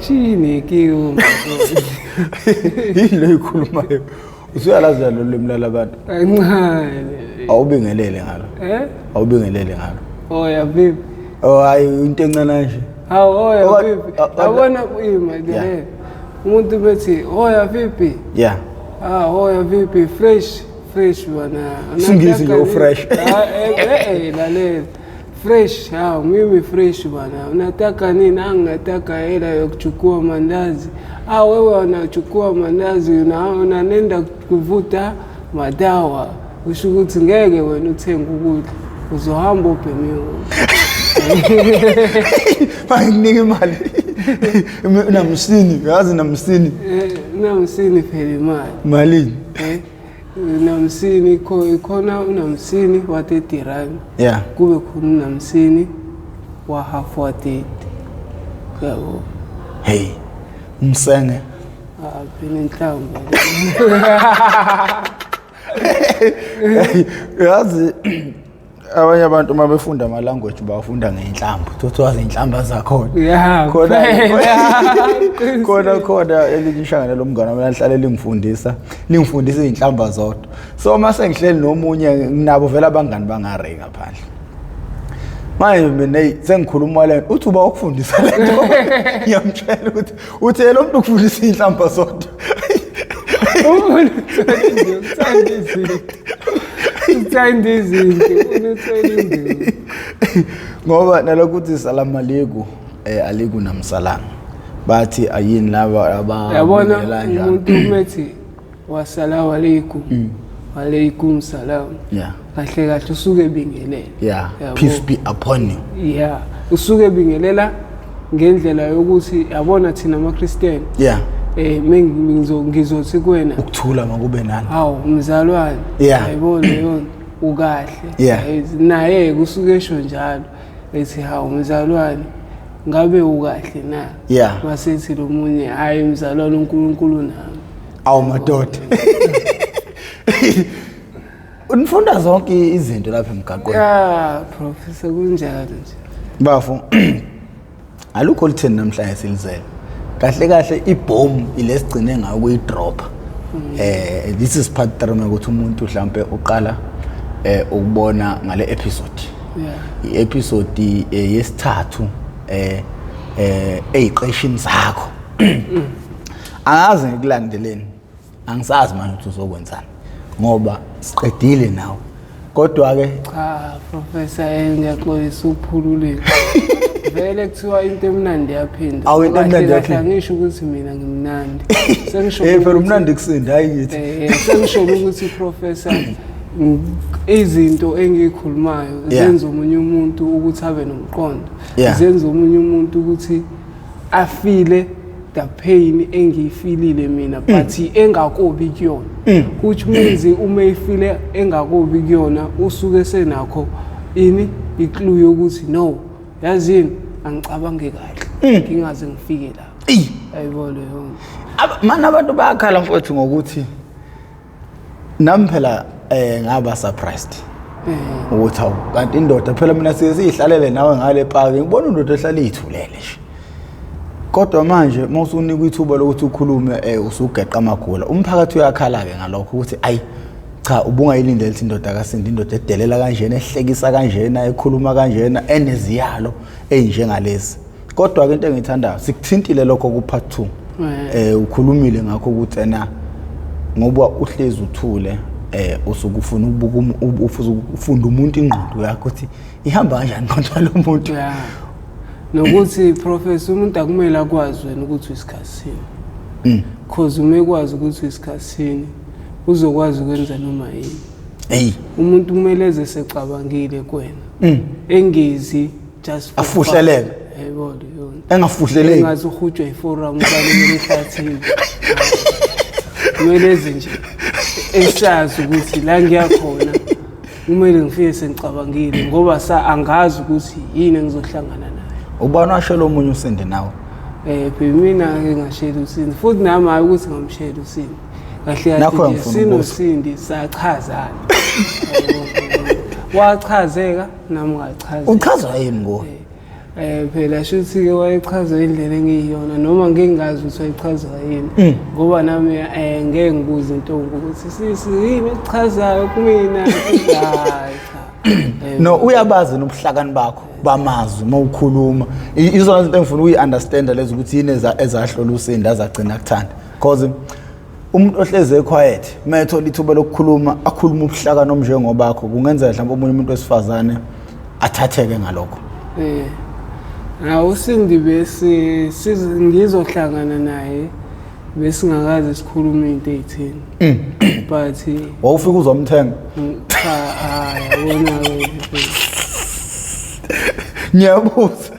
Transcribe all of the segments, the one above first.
Chini kiyo. Yilo ikhulumayo. Usuyalazi lo limi labantu. Kancane. Awubingelele ngalo. Awubingelele ngalo. Oya vipi? Oh hayi into encane nje. Hawu oya vipi? Yabona uyima le. Umuntu bethi oya vipi? Yeah. Oya vipi fresh bana. Singisi nje fresh. Lalela. Fresh, mimi fresh bana. Unataka nini? Angataka hela ya kuchukua mandazi. Wewe unachukua mandazi unanenda kuvuta madawa. Ushukuthi ngeke wena uthenga ukudla. Uzohamba uphemiyo. Banginike imali. Namsini, yazi namsini. Namsini phela imali. Malini? Namsini khona unamsini wa 30 rand. Yeah. Kube khona unamsini wa half wa 30. Yabo. Hey. Umsenge. Phela inhlamba. Yazi abanye abantu uma befunda ama language bafunda ngenhlamba. Thothoza inhlamba zakho. Yeah. Khona elishangana lomngane wami lahlale lingifundisa inhlamba zodwa. So mase ngihleli nomunye nginabo vela abangani bangare ngaphandle. Manje mina sengikhuluma le uthi uba ukufundisa lento. Ngiyamtshela ukuthi uthi lo muntu ukufundisa inhlamba zodwa. Ngoba nalokuthi salamu alaykum aliku namsalam bathi ayini laba yabona umuntu umethi wasalamu alaykum wa alaykum salam kahle kahle usuke bingelele peace be upon you usuke bingelela ngendlela yokuthi yabona thina amaKristian ngizothi kuwena ukuthula makube nani umzalwane yayibona yona ukahle naye kusuke esho njalo ethi umzalwane ngabe ukahle na masethi lo munye hayi umzalwane uNkulunkulu nami madoda unifunda zonke izinto lapha emgaqweni professor kunjalo nje bafu alukho litheni namhlanje silizele kahle ibomb ilesigcine ngayo kuyidrop this is part 3 ukuthi umuntu mhlambe uqala ukubona ngale episode i-episode yesithathu eyiqeshini zakho angazi ngikulandeleni angisazi manje ukuthi uzokwenzani ngoba siqedile nawe kodwa ke professor ngiyaxolisa ukuphululeni vele kuthiwa into emnandi yaphinda into emnandi yaphinda ngisho ukuthi mina ngimnandi sengisho phela umnandi kusinda hayi ngithi sengisho ukuthi professor izinto engikhulumayo zenza umunye umuntu ukuthi abe nomqondo zenza umunye umuntu ukuthi afile the pain engiyifilile mina but engakobi kuyona which means uma ifile engakobi kuyona usuke senakho iclue yokuthi no yazini angicabange kahle ngingaze ngifike la ayibona yona mana abantu bayakhala mfowethu ngokuthi nami phela ngaba surprised ukuthi kanti indoda phela mina siyihlalele nawe ngale park ngibona indoda ehlala ithulele nje kodwa manje mawusunika ithuba lokuthi ukhulume usugeqa amagula umphakathi uyakhala ke ngalokho ukuthi ayi cha ubungayilindele ukuthi indoda akasinda indoda edelela kanjena ehlekisa kanjena ekhuluma kanjena eneziyalo enjengalezi kodwa ke into engiyithandayo sikuthintile lokho ku part 2 ukhulumile ngakho ukuthi ngoba uhlezi uthule usukufuna ufunda umuntu ingqondo yakho ukuthi ihamba kanjani konke lo muntu nokuthi professor umuntu akumele akwazi wena ukuthi usikhathini because uma ekwazi ukuthi usikhathini uzokwazi ukwenza noma yini umuntu kumele eze secabangile kuwena engezi just afuhleleke yebo yona engafuhleleki engazi uhujwe iforum ubalekele ehlathini kumele eze nje esazi ukuthi la ngiyakhona kumele ngifike sengicabangile ngoba angazi ukuthi yini engizohlangana nayo ubani washela omunye usinde nawe mina ngingashela usindi futhi nami hayi ukuthi ngamshela usindi kahle kahle sinosindi sachazana wachazeka nami ngachazeka uchazwa yini ngo Phela shuthi ke wayechaza indlela engiyiyona noma ngingazi ukuthi wayechaza yini ngoba nami ngeke ngibuze intombi ukuthi sisi yini echazayo kumina hayi cha. No, uyabazi nobuhlakani bakho bamazwi mawukhuluma izona izinto engifuna uyi-understand lezi ukuthi yini ezahlola usinda azagcina kuthanda because umuntu ohleze quiet methola ithuba lokukhuluma akhuluma ubuhlakani omjengobakho kungenzeka mhlawumbe omunye umuntu wesifazane athatheke ngalokho. Usindi bese ngizohlangana naye besingakaze sikhuluma into ezithini but wawufika uzomthenga yabona ngiyabuza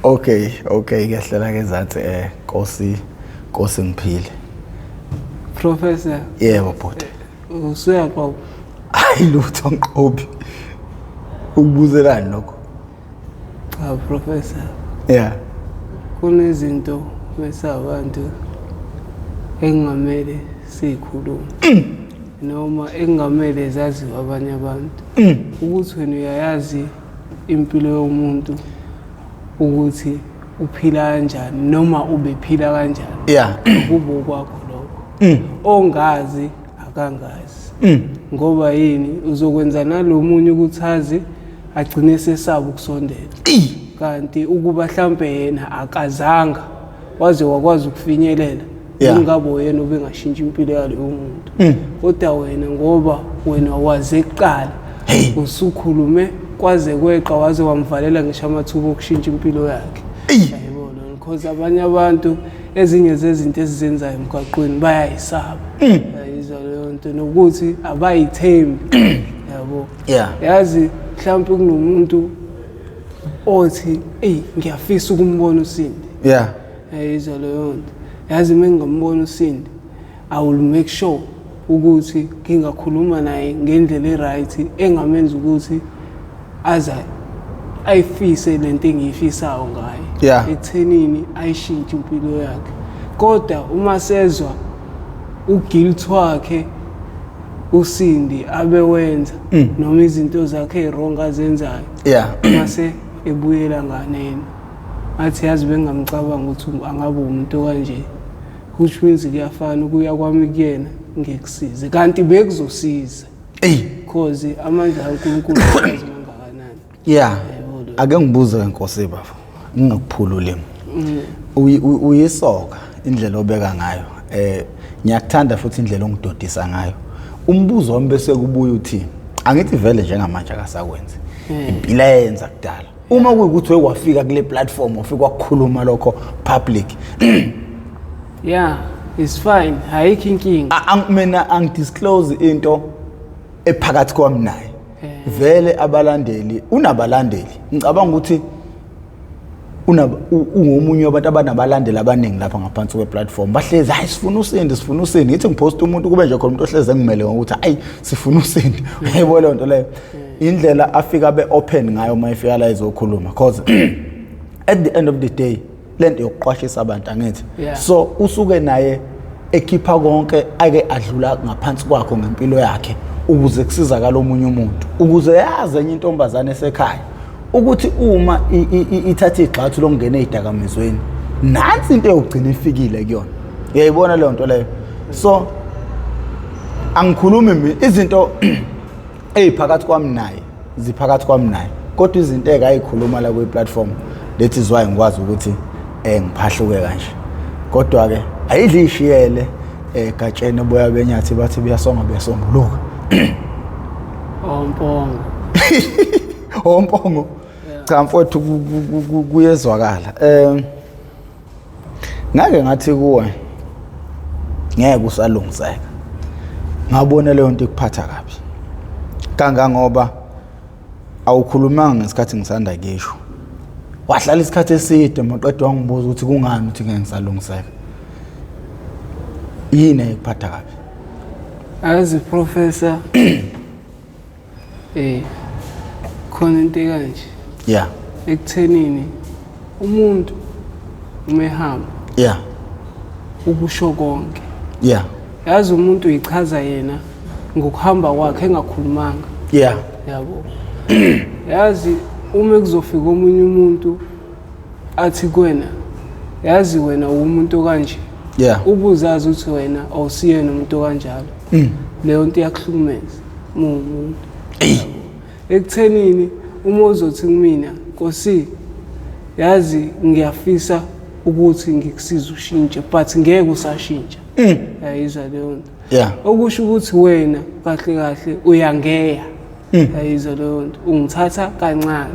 okay ngiyahlela ke zathi Nkosi ngiphile Professor. Yebo bhuti. Usuyaqoqa. Hayi lutho ngiqophi. Ukubuzelani lokho? Cha Professor. Yeah. Kunezinto besabantu engamele sikhuluma. Noma engamele zaziwe abanye abantu. Ukuthi wena uyayazi impilo yomuntu ukuthi uphila kanjani noma ubephila kanjani. Yeah. Kubo kwakho lokho. Ongazi akangazi. Ngoba yini uzokwenza nalomunye ukuthi azi agcine sesaba ukusondela. Kanti ukuba mhlambe yena akazanga waze wakwazi ukufinyelela ngabo yena obengashintsha impilo yalo umuntu. Kodwa wena ngoba wena waze eqala usukhulume kwaze kweqa waze wamvalela ngisho amathuba okushintsha impilo yakhe. Yayibona because abanye abantu ezinye zezinto ezizenzayo emgaqweni bayayisaba. Yayizwa leyo nto nokuthi abayithembi. Yabo. Yazi mhlawumbe kunomuntu othi ngiyafisa ukumbona uSindi. Yayizwa leyo nto. Yazi mengingambona uSindi I will make sure ukuthi ngingakhuluma naye ngendlela eright engamenza ukuthi aza ayifise lento engiyifisayo ngayo ekuthenini ayishintshe impilo yakhe. Kodwa uma sezwa uguilt wakhe uSindi abewenza noma izinto zakhe wrong azenzayo mase ebuyela nganeni athi yazi bengamcabanga ukuthi angabe umuntu kanje which means kuyafana ukuya kwami kuyena ngekusize kanti bekuzosiza because amandla kaNkulunkulu ngakanani. Ake ngibuze Nkosi bafo ngingakuphulule uyisoka indlela obeka ngayo ngiyakuthanda futhi indlela ongidodisa ngayo. Umbuzo wami bese kubuya uthi angithi vele njengamanje akasakwenzi impilo yenza kudala uma kuyikuthi wewafika kule platform ufika ukukhuluma lokho public. It's fine hayikho inkinga. Mina angidisclose into ephakathi kwami naye. Vele abalandeli unabalandeli ngicabanga ukuthi ungomunye wabantu abanabalandeli abaningi lapha ngaphansi kweplatform bahlezi hayi sifuna uSindi ngithi ngipost umuntu kube nje khona umuntu ohleze engimele ngokuthi hayi sifuna uSindi. Uyayibona le nto leyo indlela afika be open ngayo mayifika la izokhuluma because at the end of the day lento yokuqwashisa abantu angithi so usuke naye ekhipha konke ake adlula ngaphansi kwakho ngempilo yakhe ukuze kusizakala omunye umuntu ukuze yazi enye intombazane esekhaya ukuthi uma ithatha igxathu lokungena ezidakamizweni nansi into yokugcina ifikile kuyona. Uyayibona le nto leyo so angikhulumi izinto eziphakathi kwami naye ziphakathi kwami naye kodwa izinto ekayikhuluma la kwe platform that is why ngikwazi ukuthi ngiphahluke kanje kodwa ke ayidli ishiyele gatshene boya benyathi bathi buyasonga besombuluka. Ompongo cha mfowethu kuyezwakala. Ngake ngathi kuwe ngeke usalungiseka ngabona leyo nto ikuphatha kabi kangangoba awukhulumanga ngesikhathi ngisanda ngisho wahlala isikhathi eside maqedwe wangibuza ukuthi kungani uthi ngeke ngisalungiseka yini ekuphatha kabi. As a professor khona into kanje ekuthenini umuntu umehamba ukusho konke yazi umuntu uyichaza yena ngokuhamba kwakhe engakhulumanga Yeah. Yabo. Yazi uma kuzofika omunye umuntu athi kuwena yazi wena umuntu kanje. Yeah. Ubuzazi ukuthi wena awusiyena umuntu kanjalo. Leyo nto iyakuhlukumeza umuntu. Ekuthenini uma uzothi kumina Nkosi yazi ngiyafisa ukuthi ngikusize ushintshe but ngeke usashintsha. Yayizwa leyo nto. Yeah. Okusho ukuthi wena kahle kahle uyangeya. Yayizwa leyo nto. Ungithatha kancane.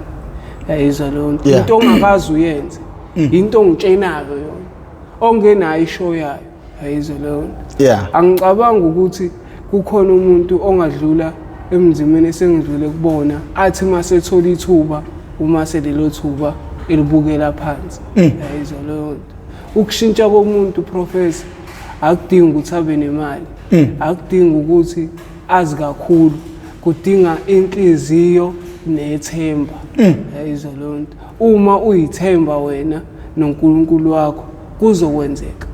Yayizwa leyo nto. Into ongakazi uyenze. Into ongitshenayo yona. Ongenayo ishow yayo. Yayizwa leyo nto. Yeah. Angicabanga ukuthi kukhona umuntu ongadlula emzimeni esengidlule kubona athi mase ethola ithuba uma selelo thuba elibukela phansi. Yayizwa leyo nto. Ukushintsha komuntu professor akudingi ukuthi abe nemali. Akudingi ukuthi azi kakhulu. Kudinga inhliziyo nethemba. Yayizwa leyo nto. Uma uyithemba wena noNkulunkulu wakho kuzokwenzeka.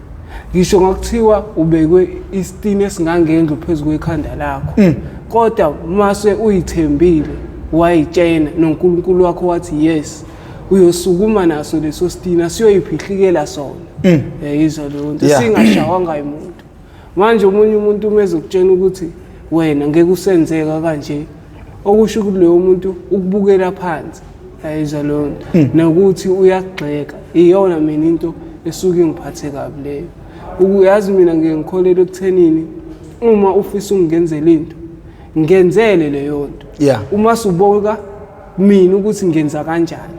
Ngisho ngakuthiwa ubekwe isitini esingangendlu phezulu kwekhanda lakho. Kodwa mase uyithembile wayitshena noNkulunkulu wakho wathi yes uyosukuma naso leso sitina siyoyiphihlikela sona. Yayizwa leyo nto. Singashawanga umuntu. Manje umunye umuntu umeze ukutshena ukuthi wena ngeke usenzeka kanje. Okusho ukuthi leyo muntu ukubukela phansi. Yayizwa leyo nto. Nokuthi uyagxeka. Iyona mina into esuke ingiphathe kabi leyo. Ukuyazi mina ngiyengikholelwa ekuthenini uma ufisa ungenzela into ngenzele leyo nto. Yeah. Uma suboka mina ukuthi ngenza kanjani.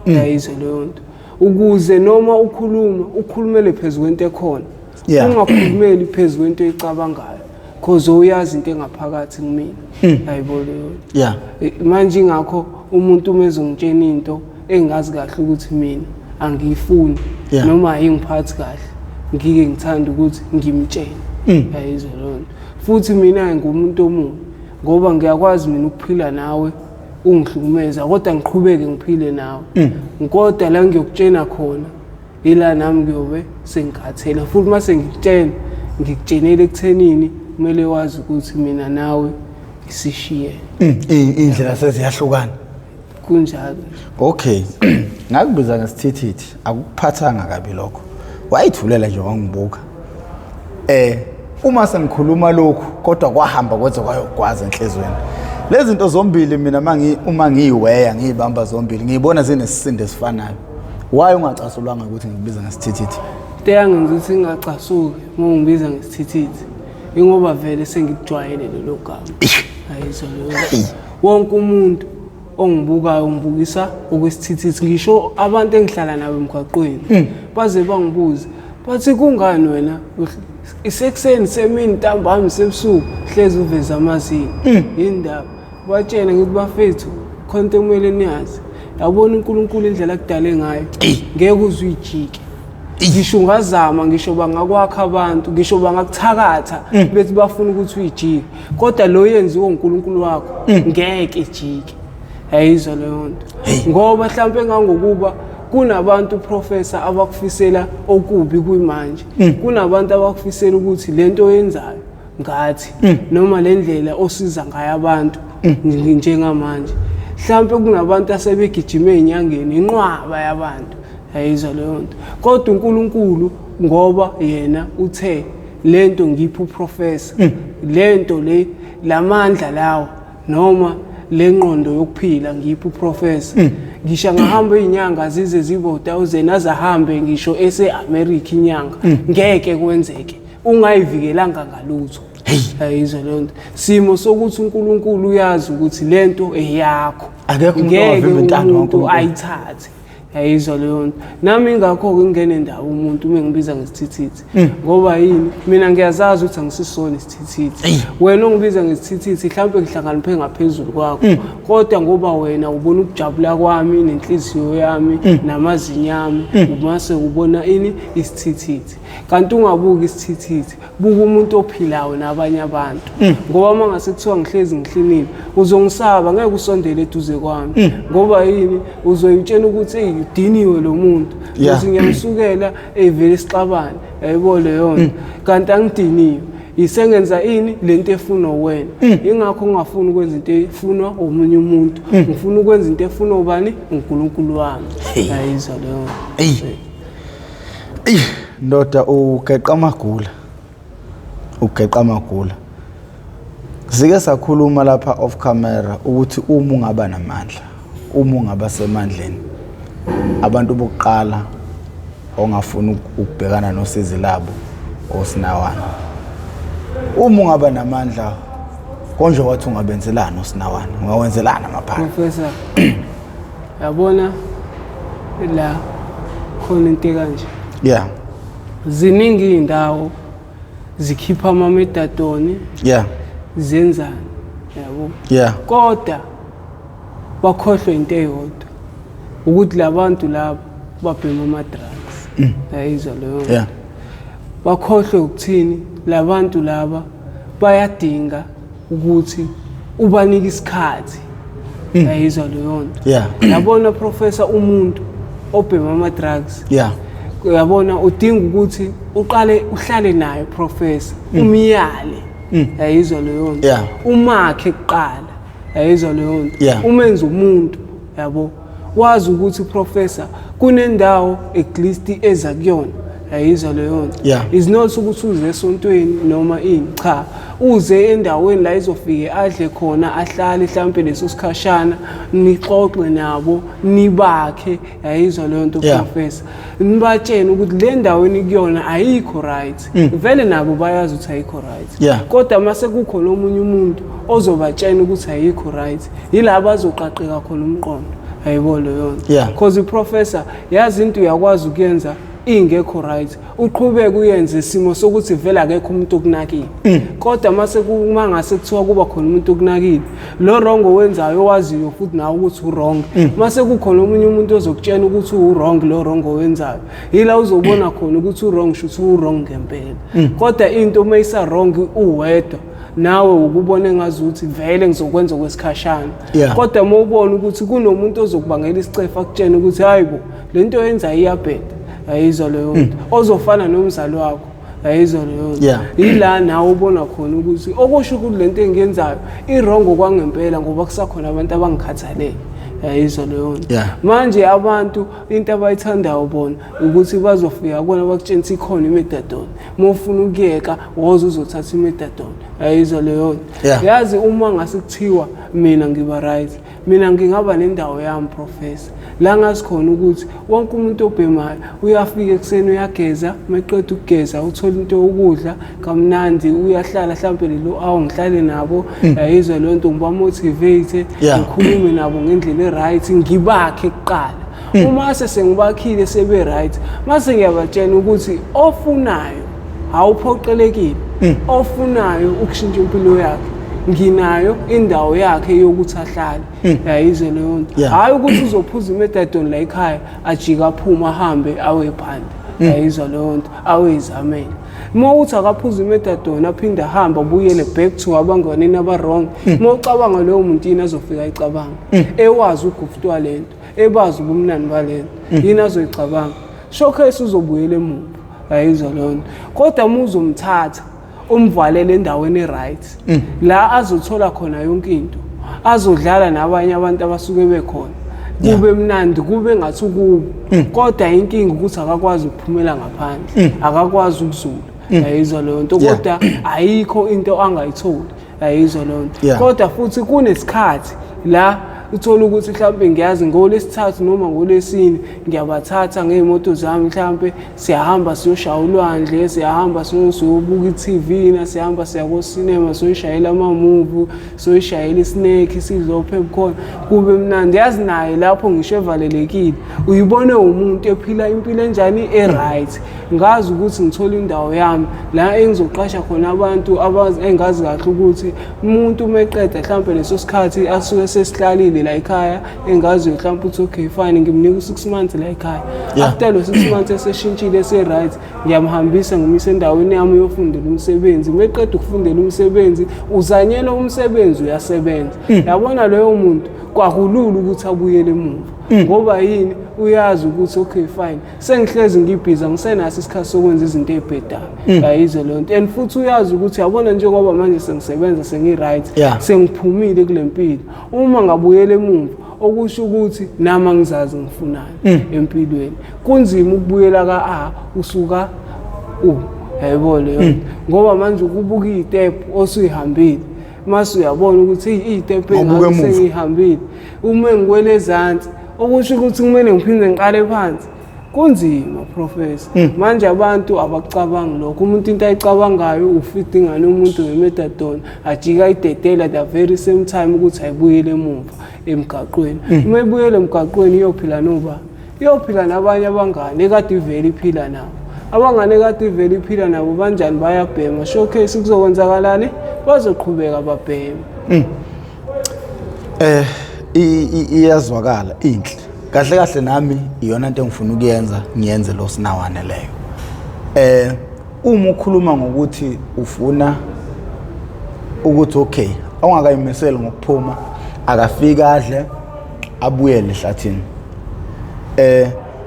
Yayizwa leyo nto. Ukuze noma ukhulumele phezulu kwento ekhona. Ungakhulumeli phezulu kwento ecabangayo because uyazi into engaphakathi kumina. Hayibo leyo. Yeah. Manje ngakho umuntu umezongitshena into engazi kahle ukuthi mina angiyifuni noma ayingiphathi kahle. Ngike ngithanda ukuthi ngimtshene. Yayizwa leyo nto. Futhi mina ngumuntu omubi ngoba ngiyakwazi mina ukuphila nawe ungihlukumeza kodwa ngiqhubeke ngiphile nawe. Kodwa la ngiyokutshena khona ila nami kuyobe sengikhathela futhi mase ngikutshena ngikutshenele ekuthenini kumele wazi ukuthi mina nawe isishiye. Indlela seziyahlukana. Kunjalo. Okay. Ngakubiza ngesithithi akuphathanga kabi lokho. Wayithulela nje wangibuka. Uma sengikhuluma lokho kodwa kwahamba kwenza kwayogwaza enhlizweni. Lezi zinto zombili mina uma ngiyiweya ngiyibamba zombili ngiyibona zinesisindo esifanayo. Why ungacasulwanga ukuthi ngibiza ngesithithi? Into yangenza ukuthi ngingacasuki uma ngibiza ngesithithi. Ingoba vele sengijwayele lelo gama. Ayizwa leyo. Wonke umuntu ongibukayo ngibukisa okwesithithi. Ngisho abantu engihlala nabo emgwaqweni baze bangibuza bathi kungani wena isekuseni semini ntambama sebusuku hlezi uveza amazinyo. Indaba batshena ngithi bafethu khonto kumele niyazi. Yabona uNkulunkulu indlela akudale ngayo. Ngeke uzuyijike. Ngisho ungazama ngisho bangakwakha abantu ngisho bangakuthakatha bethi bafuna ukuthi uyijike. Kodwa lo yenziwe uNkulunkulu wakho ngeke ijike. Yayizwa leyo nto. Ngoba mhlawumbe ngangokuba kunabantu professor abakufisela okubi kuyimanje. Kunabantu abakufisela ukuthi lento oyenzayo ngathi noma lendlela osiza ngayo abantu njengamanje. Mhlawumbe kunabantu asebegijima enyangeni inqwaba yabantu. Yayizwa leyo nto. Kodwa uNkulunkulu ngoba yena uthe lento ngiphi uprofessor lento le lamandla lawo noma lengqondo yokuphila ngiphi uprofessor. Ngisho ngahamba izinyanga zize zibe 1000 azahambe ngisho eseAmerica inyanga ngeke kwenzeke ungayivikelanga ngalutho. Ayizwa leyo nto. Simo sokuthi uNkulunkulu uyazi ukuthi lento eyakho ngeke umuntu ayithathe. Yayizwa leyo nto. Nami ingakho ke ngene ndawo umuntu mengibiza ngesithithi. Ngoba yini mina ngiyazazi ukuthi angisisona isithithi. Wena ungibiza ngesithithi mhlawumbe ngihlanganiphe ngaphezulu kwakho. Kodwa ngoba wena ubona ukujabula kwami nenhliziyo yami namazinyo ami umase ubona ini isithithi. Kanti ungabuki isithithi buka umuntu ophilayo nabanye abantu. Ngoba mangase kuthiwa ngihlezi ngihlinile uzongisaba ngeke usondele eduze kwami. Ngoba yini uzoyitshena ukuthi udiniwe lo muntu. Ukuthi ngiyamsukela evele isixabane. Yayibona leyo nto. Kanti angidiniwe. isengenza ini lento efuna wena ingakho ngingafuni ukwenza into efunwa omunye umuntu ngifuna ukwenza into efuna ubani uNkulunkulu wami ayizwa leyo ndoda ugeqa amagula sike sakhuluma lapha off camera ukuthi uma ungaba namandla uma ungaba semandleni abantu bokuqala ongafuna ukubhekana nosizi labo osinawana uma ungaba namandla konje wathi ungabenzelana osinawana ungawenzelana maphaka Professor yabona la khona into kanje ziningi indawo zikhipha amametadoni zenzani yabo kodwa bakhohlwe into eyodwa ukuthi labantu labo babhema ama drugs ayizwa leyo bakhohlwe ukuthini labantu laba bayadinga ukuthi ubanike isikhathi ayizwa leyo nto yabona Professor umuntu obhema ama drugs uyabona udinga ukuthi uqale uhlale naye Professor umiyale ayizwa leyo nto umakhe kuqala ayizwa leyo nto umenza umuntu yabo wazi ukuthi Professor kunendawo at least eza kuyona ayizwa leyo nto is not ukuthi uze esontweni noma cha uze endaweni la izofike adle khona ahlale mhlambe leso sikhashana nixoxe nabo nibakhe ayizwa leyo nto Professor nibatshene ukuthi le ndaweni kuyona ayikho right vele nabo bayazi ukuthi ayikho right kodwa mase kukhona omunye umuntu ozobatshena ukuthi ayikho right yilabo azoqaqeka khona umqondo ayibona leyo nto because Professor yazi into uyakwazi ukuyenza ingekho right uqhubeke uyenze isimo sokuthi vela akekho umuntu okunakile kodwa mase kumangase kuthiwa kuba khona umuntu okunakile lo wrong owenzayo owaziyo futhi nawe ukuthi u-wrong mase kukhona omunye umuntu ozokutshena ukuthi u-wrong lo wrong owenzayo yila uzobona khona ukuthi u-wrong shuthi u-wrong ngempela kodwa into mayisa wrong uwedwa nawe ukubona ngazuthi vele ngizokwenza kwesikhashana kodwa mawubona ukuthi kunomuntu ozokubangela isicefa akutshena ukuthi hayibo lento yenza iyabheda ayizwa leyo nto ozofana nomzali wakho ayizwa leyo nto yila nawe ubona khona ukuthi okusho ukuthi lento engiyenzayo irongo kwangempela ngoba kusakhona abantu abangikhathalele ayizwa leyo nto manje abantu into abayithandayo bona ukuthi bazofika kona bakutshena ikhona imetadone mawufuna ukuyeka woza uzothatha imetadone ayizwa leyo nto yazi uma ngasikuthiwa mina ngiba right mina ngingaba nendawo yami Professor la ngasikhona ukuthi wonke umuntu obhemayo uyafika ekseni uyageza meqeda ukugeza uthola into yokudla kamnandi uyahlala mhlambe lelo ngihlale nabo ayizwa leyo nto ngiba motivate ngikhulume nabo ngendlela right ngibakhe kuqala uma sengibakhile sebe right mase ngiyabatshena ukuthi ofunayo awuphoqelekile ofunayo ukushintsha impilo yakhe nginayo indawo yakhe yokuthi ahlale yayizwe leyo nto hayi ukuthi uzophuza imetadone la ekhaya ajika aphuma ahambe awe phandle yayizwa leyo nto awezamela uma uthi akaphuza imetadone aphinda ahamba abuyele back to abanganeni aba-wrong uma ucabanga leyo muntu yini azofika icabanga ewazi uguftwa lento ebazi ubumnani balento yini azoyicabanga showcase uzobuyela emuva yayizwa leyo nto kodwa uma uzomthatha umvalele endaweni right la azothola khona yonke into azodlala nabanye abantu abasuke bekhona kube mnandi kube ngathi kubo kodwa inkinga ukuthi akakwazi ukuphumela ngaphandle akakwazi ukuzula ayizwa leyo nto kodwa ayikho into angayitholi ayizwa leyo nto kodwa futhi kunesikhathi la uthola ukuthi mhlambe ngiyazi ngolesithathu noma ngolesine ngiyabathatha ngeemoto zami mhlambe siyahamba siyoshaya ulwandle siyahamba siyobuka iTV na siyahamba siya ku cinema siyoshayela ama movie siyoshayela isnake sidlo popcorn kube mnandi yazi naye lapho ngisho evalelekile uyibone umuntu ephila impilo enjani right ngazi ukuthi ngithola indawo yami la engizoqasha khona abantu engazi kahle ukuthi umuntu meqeda mhlambe leso sikhathi asuke sesihlalile la ekhaya engazi mhlawumbe uthi okay fine ngimnika u6 months la ekhaya after lo 6 months eseshintshile se right ngiyamhambisa ngimisa endaweni yami yofundela umsebenzi meqeda ukufundela umsebenzi uzanyela umsebenzi uyasebenza yabona leyo muntu kwakulula ukuthi abuyele emuva ngoba yini uyazi ukuthi okay fine sengihlezi ngibhiza ngisenaso isikhathi sokwenza izinto ezibhedayo ayizwe leyo nto and futhi uyazi ukuthi yabona njengoba manje sengisebenza sengi-right sengiphumile kule mpilo uma ngabuyela emuva okusho ukuthi nama ngizazi ngifunani empilweni kunzima ukubuyela ka-A usuka U yayibona leyo ngoba manje ukubuka izitepu osuyihambile mase uyabona ukuthi izitepu engiyihambile uma ngiwele ezantsi okusho ukuthi kumele ngiphinde ngiqale phansi kunzima professor manje abantu abacabangi lokho umuntu into ayicabangayo ufita ingane umuntu ngemethadone ajika idedela the very same time ukuthi ayibuyele emuva emgaqweni uma ibuyele emgaqweni iyophila noba iyophila nabanye abangane ekade ivele iphila nabo abangane ekade ivele iphila nabo banjani bayabhema showcase kuzokwenzakalani bazoqhubeka babhema iyazwakala inhle kahle kahle nami iyona into engifuna ukuyenza ngiyenze lo sinawane leyo uma ukhuluma ngokuthi ufuna ukuthi okay ongakayimiseli ngokuphuma akafika adle abuyele ehlathini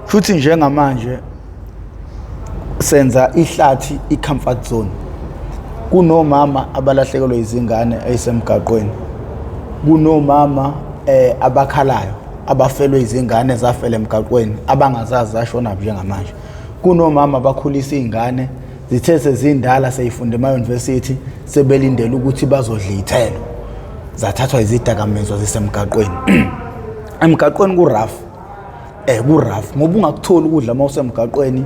futhi njengamanje senza ihlathi i-comfort zone kunomama abalahlekelwe izingane ezisemgaqweni kunomama abakhalayo abafelwe izingane zafela emgaqweni abangazazi zashona njengamanje kunomama bakhulisa izingane zithe sezindala seyifunda ema-university sebelindele ukuthi bazodla ithelo zathathwa izidakamizwa zisemgaqweni emgaqweni kurafu ngoba ungakutholi ukudla uma usemgaqweni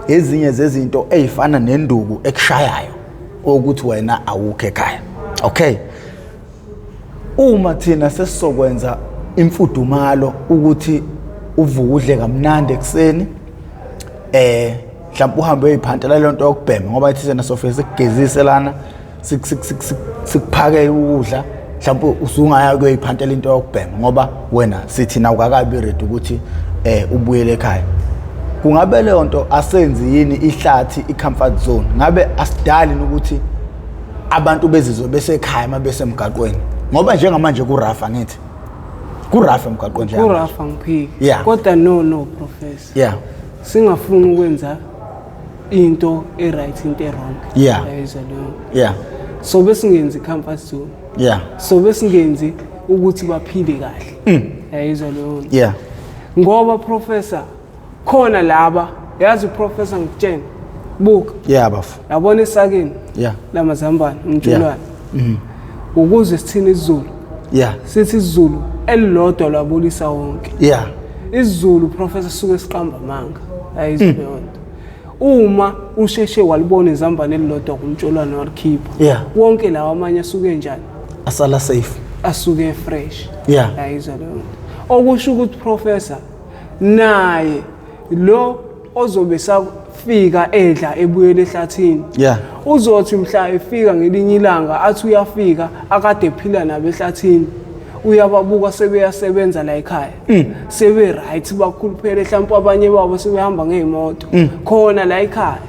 ezinye zezinto ezifana nenduku ekushayayo ukuthi wena awukho ekhaya okay uma thina sesizokwenza imfudumalo ukuthi uvuka udle kamnandi ekseni mhlawumbe uhambe uyiphantela le nto yokubhema ngoba ithi sena sofike sikugezise lana sikuphake ukudla mhlawumbe usungaya kuyiphantela into yokubhema ngoba wena sithi na ukakabi ready ukuthi ubuyele ekhaya kungabe leyo nto asenzi yini ihlathi i-comfort zone ngabe asidali ukuthi abantu bezizwe besekhaya mabese emgaqweni ngoba njengamanje kurafa ngithi kurafa emgaqweni nje kurafa ngiphiki kodwa no professor singafuni ukwenza into e-right into e-wrong so besingenzi i-comfort zone so besingenzi ukuthi baphile kahle yayizwa leyo ngoba professor khona laba yazi professor ngitshena buka bafu yabona esakeni lamazambane umtshulwane ukuze sithini isiZulu sithi isiZulu elilodwa lwabulisa wonke isiZulu professor suke siqamba amanga ayizwe leyo uma usheshe walibona izambane elilodwa kumtshulwane walikhipha wonke lawa amanye asuke njani asala safe asuke fresh ayizwe leyo okusho ukuthi professor naye lo ozobe safika edla ebuyele ehlathini uzothi mhla efika ngelinye ilanga athi uyafika akade ephila nabo ehlathini uyababuka sebeyasebenza la ekhaya sebe right bakhuluphele mhlawumbe abanye babo sebehamba ngezimoto khona la ekhaya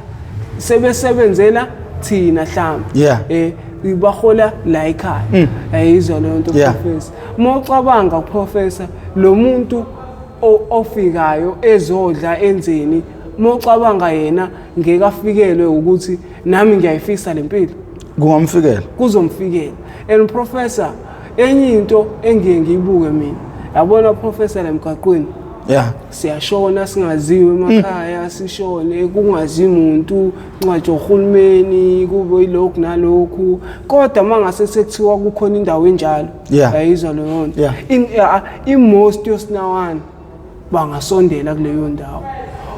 sebesebenzela thina mhlawumbe bahola la ekhaya ayizwa leyo nto professor mawucabanga professor lo muntu ofikayo ezodla enzeni mawucabanga yena ngeke afikelwe ukuthi nami ngiyayifisa lempilo kungamfikela kuzomfikela and professor enye into engiye ngiyibuke mina yabona professor emgaqweni siyashona singaziwe emakhaya sishone kungazi umuntu ncwadi ohulumeni kube yilokhu nalokhu kodwa mangase sekuthiwa kukhona indawo enjalo ayizwa leyo nto most yosinawana bangasondela kuleyo ndawo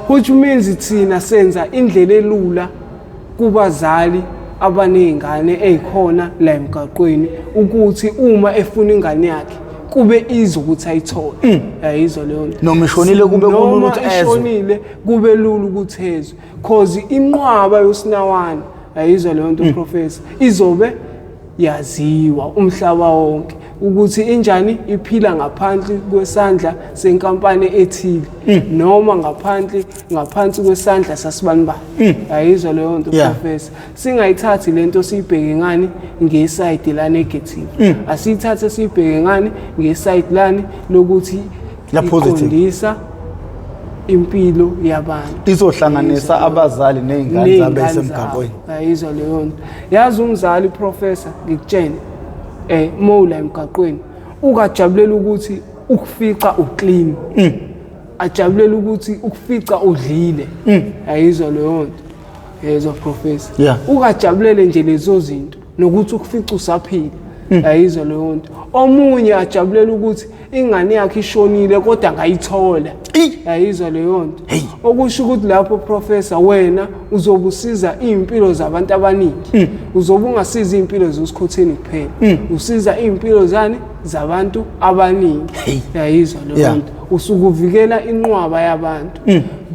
which means thina senza indlela elula kubazali abanezingane ezikhona la emgaqweni ukuthi uma efuna ingane yakhe kube izo ukuthi ayithole ayizwa leyo nto noma ishonile kube kulula ukuthi ezwe ishonile kube lula ukuthi ezwe cause inqwaba yosinawana ayizwa leyo nto professor izobe yaziwa umhlaba wonke ukuthi injani iphila ngaphansi kwesandla senkampani ethile noma ngaphansi kwesandla sasibanibani. Ayizwa leyo nto professor. Singayithathi lento siyibheke ngani ngeside la negative. Asiyithathe siyibheke ngani ngeside lani lokuthi la positive iqondisa impilo yabantu. Izohlanganisa abazali nezingane zabo esemgaqweni. Ayizwa leyo nto. Yazi umzali professor ngikutshene mola emgaqweni ukajabulela ukuthi ukufica uclean. Ajabulela ukuthi ukufica udlile. Ayizwa leyo nto. Yezwa professor. Ukajabulele nje lezo zinto nokuthi ukufica usaphila. Ayizwa leyo nto. Omunye ajabulela ukuthi ingane yakhe ishonile kodwa ngayithola. Ayizwa leyo nto. Okusho ukuthi lapho professor wena uzobusiza impilo zabantu abaningi. Uzobe ungasiza impilo zosikhotheni kuphela. Usiza impilo zani zabantu abaningi. Ayizwa leyo nto. Usukuvikela inqwaba yabantu.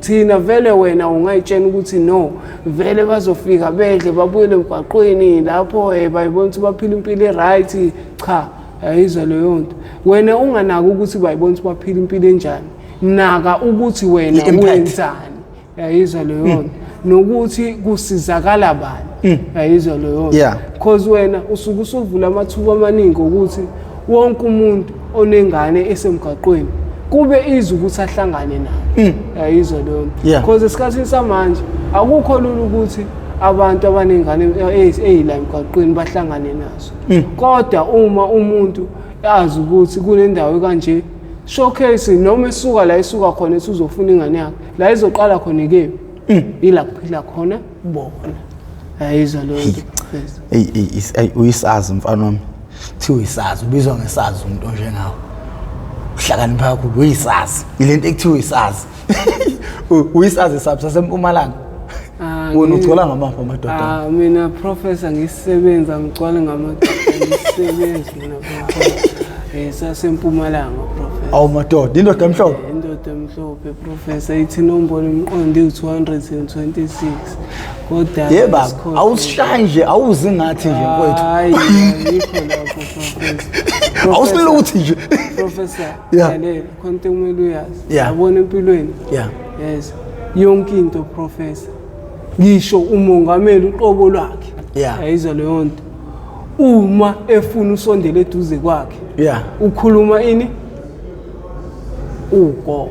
Thina vele wena ungayitshena ukuthi no vele bazofika bedle babuyele emgwaqweni lapho bayibona ukuthi baphila impilo eright. Cha, ayizwa leyo nto. Wena unganaka ukuthi bayibona ukuthi baphila impilo enjani. Naka ukuthi wena wenzani. Ayizwa leyo nto. Nokuthi kusizakala bani. Ayizwa leyo nto. Because wena usuke usuvula amathuba amaningi ukuthi wonke umuntu onengane esemgaqweni kube izwe ukuthi ahlangane nayo. Ayizwa leyo nto. Because esikhathini samanje akukho lula ukuthi abantu abanengane ezila emgaqweni bahlangane nazo. Kodwa uma umuntu yazi ukuthi kunendawo kanje showcase noma esuka la isuka khona ethi uzofuna ingane yakhe la izoqala khona ke ila kuphila khona bona. Ayizwa leyo nto. Uyisazi mfana wami. Thi uyisazi ubizwa ngesazi umuntu onjengawe. Uhlakanipha kakhulu uyisazi. Ilento ekuthiwa uyisazi. Uyisazi saseMpumalanga. Wena ugcwala ngamapha amadoda. Mina professor ngisebenza ngigcwala ngamadoda ngisebenza mina professor. SaseMpumalanga professor. Awu madoda indoda emhlophe. Indoda emhlophe professor ithi nombolo imqondo u226. Kodwa yeba awusishaye nje awuzi ngathi nje mfowethu. Hayi yikho lapho professor. Awusiluthi nje. Professor. Yale konke kumele uyazi. Yabona empilweni. Yes. Yonke into professor. Ngisho umongameli uqobo lwakhe. Ayizwa leyo nto. Uma efuna usondele eduze kwakhe. Ukhuluma ini? Ugoqo.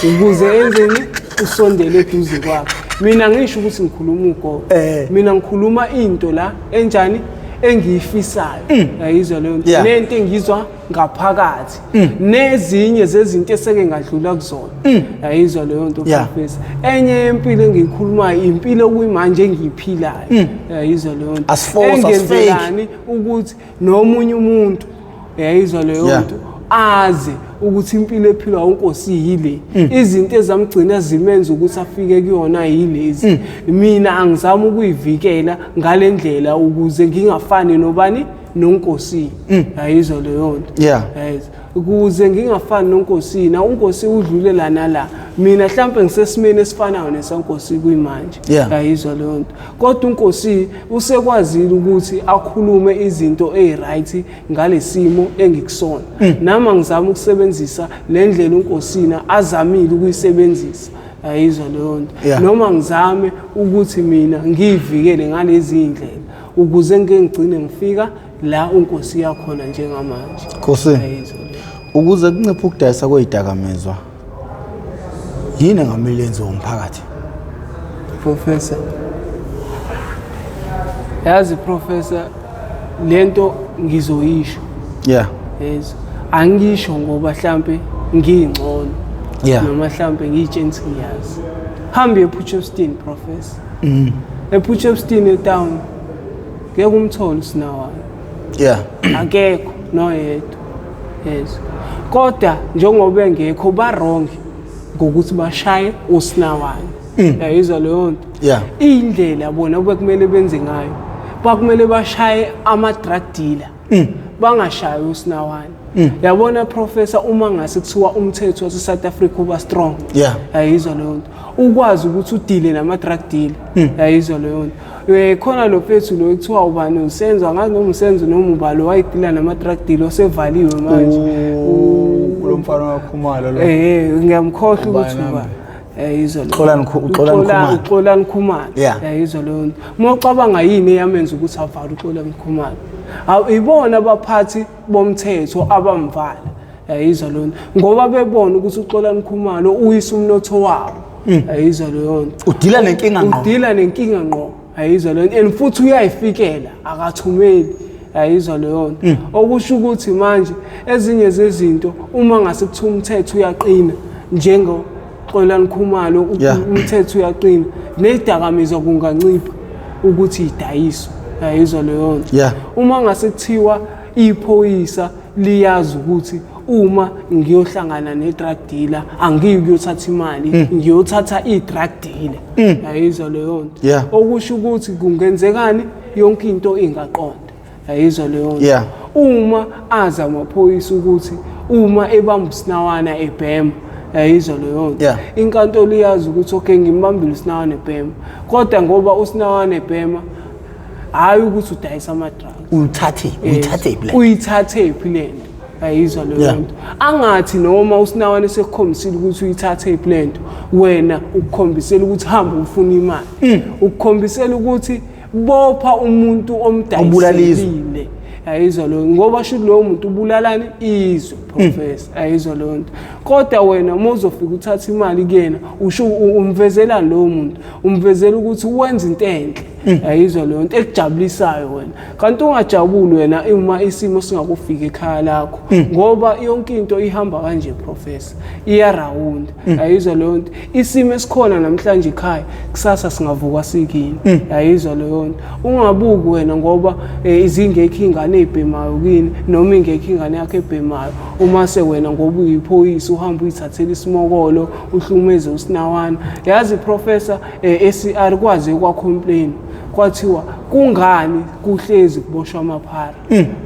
Ukuze enzeni usondele eduze kwakhe. Mina ngisho ukuthi ngikhuluma ugoqo. Mina ngikhuluma into la enjani engiyifisayo. Ayizwa leyo nto. Lento engizwa ngaphakathi. Nezinye zezinto eseke ngadlula kuzona. Ayizwa leyo nto professor. Enye yempilo engiyikhulumayo impilo kuyimanje engiyiphilayo. Ayizwa leyo nto. Engenzelani ukuthi nomunye umuntu ayizwa leyo nto aze ukuthi impilo ephilwa uNkosi yile. Izinto ezamgcina zimenza ukuthi afike kuyona yilezi. Mina angizama ukuyivikela ngalendlela ukuze ngingafani nobani noNkosi. Ayizwa leyo nto. Ukuze ngingafani noNkosi na uNkosi udlule la nala. Mina mhlambe ngisesimene esifanayo nesaNkosi kuyimanje. Ayizwa leyo nto. Kodwa uNkosi usekwazile ukuthi akhulume izinto eziright ngalesimo engikusona. Nama ngizama ukusebenzisa lendlela uNkosina azamile ukuyisebenzisa. Ayizwa leyo nto. Noma ngizame ukuthi mina ngiyivikele ngalezi indlela ukuze ngigcine ngifika la uNkosi yakhona njengamanje. Nkosi. Ukuze kunciphe ukudayisa kwezidakamizwa. Yini engamele yenziwe umphakathi? Professor. Yazi professor lento ngizoyisho. Yes. Angisho ngoba mhlambe ngingcono. Noma mhlambe ngitshentsi ngiyazi. Hambe ePotchefstroom professor. ePotchefstroom etown. Ngeke umthole usinawayo. Akekho noyedwa. Yes. Kodwa njengoba engekho ba wrong ngokuthi bashaye usinawayo. Ayizwa leyo nto. Indlela bona obekumele benze ngayo. Bakumele bashaye ama drug dealer. bangashayi usinawana. Yabona professor uma ngase kuthiwa umthetho wase South Africa uba strong. Yayizwa leyo nto. Ukwazi ukuthi udile nama drug dealer. Yayizwa leyo nto. Khona lo fethu lo kuthiwa ubani usenzo angazi noma usenzo noma ubalo wayidila nama drug dealer osevaliwe manje. Lo mfana wakhumala lo. Ngiyamkhohlwa ukuthi uba yayizwa uXolani Khumalo. Yayizwa leyo nto. Mocabanga yini eyamenza ukuthi avale uXolani Khumalo? Ibona abaphathi bomthetho abamvala. Yayizwa leyo nto. Ngoba bebona ukuthi uXolani Khumalo uyisa umnotho wabo. Yayizwa leyo nto. Udila nenkinga ngqo. Yayizwa leyo nto. And futhi uyayifikela akathumeli. Yayizwa leyo nto. Okusho ukuthi manje ezinye zezinto uma ngase kuthiwa umthetho uyaqina njengoXolani Khumalo umthetho uyaqina nezidakamizwa kungancipha ukuthi idayiswe. Yayizwa leyo nto. Uma ngase kuthiwa iphoyisa liyazi ukuthi uma ngiyohlangana ne-drug dealer angiyi ukuyothatha imali ngiyothatha i-drug dealer. Yayizwa leyo nto. Okusho ukuthi kungenzekani yonke into ingaqonda. Yayizwa leyo nto. Uma aza amaphoyisa ukuthi uma ebamba usinawana eBhema. Yayizwa leyo nto. Inkantolo iyazi ukuthi okay ngimbambile usinawana eBhema kodwa ngoba usinawana eBhema hayi ukuthi udayisa ama drugs uyithathe phi lento. Yayizwa leyo nto. Angathi noma usinawana sekukhombisile ukuthi uyithathe phi lento wena ukukhombisela ukuthi hamba ufuna imali ukukhombisela ukuthi bopha umuntu omdayiselile. Yayizwa leyo ngoba shuthi lo muntu ubulalani izwe professor. Yayizwa leyo nto. Kodwa wena mozofika uthatha imali kuyena usho umvezela lo muntu umvezela ukuthi wenza into enhle. Yayizwa leyo nto ekujabulisayo wena kanti ungajabuli wena uma isimo singakufika ekhaya lakho ngoba yonke into ihamba kanje professor iyarawunda. Yayizwa leyo nto. Isimo esikhona namhlanje ekhaya kusasa singavuka sikini. Yayizwa leyo nto. Ungabuki wena ngoba izingekho ingane ebhemayo kini noma ingekho ingane yakhe ebhemayo uma se wena ngoba uyiphoyisa uhamba uyithathela isimokolo uhlumeze usinawana. Yazi professor SCR kwaze kwa complain kwathiwa kungani kuhlezi kuboshwa amaphara.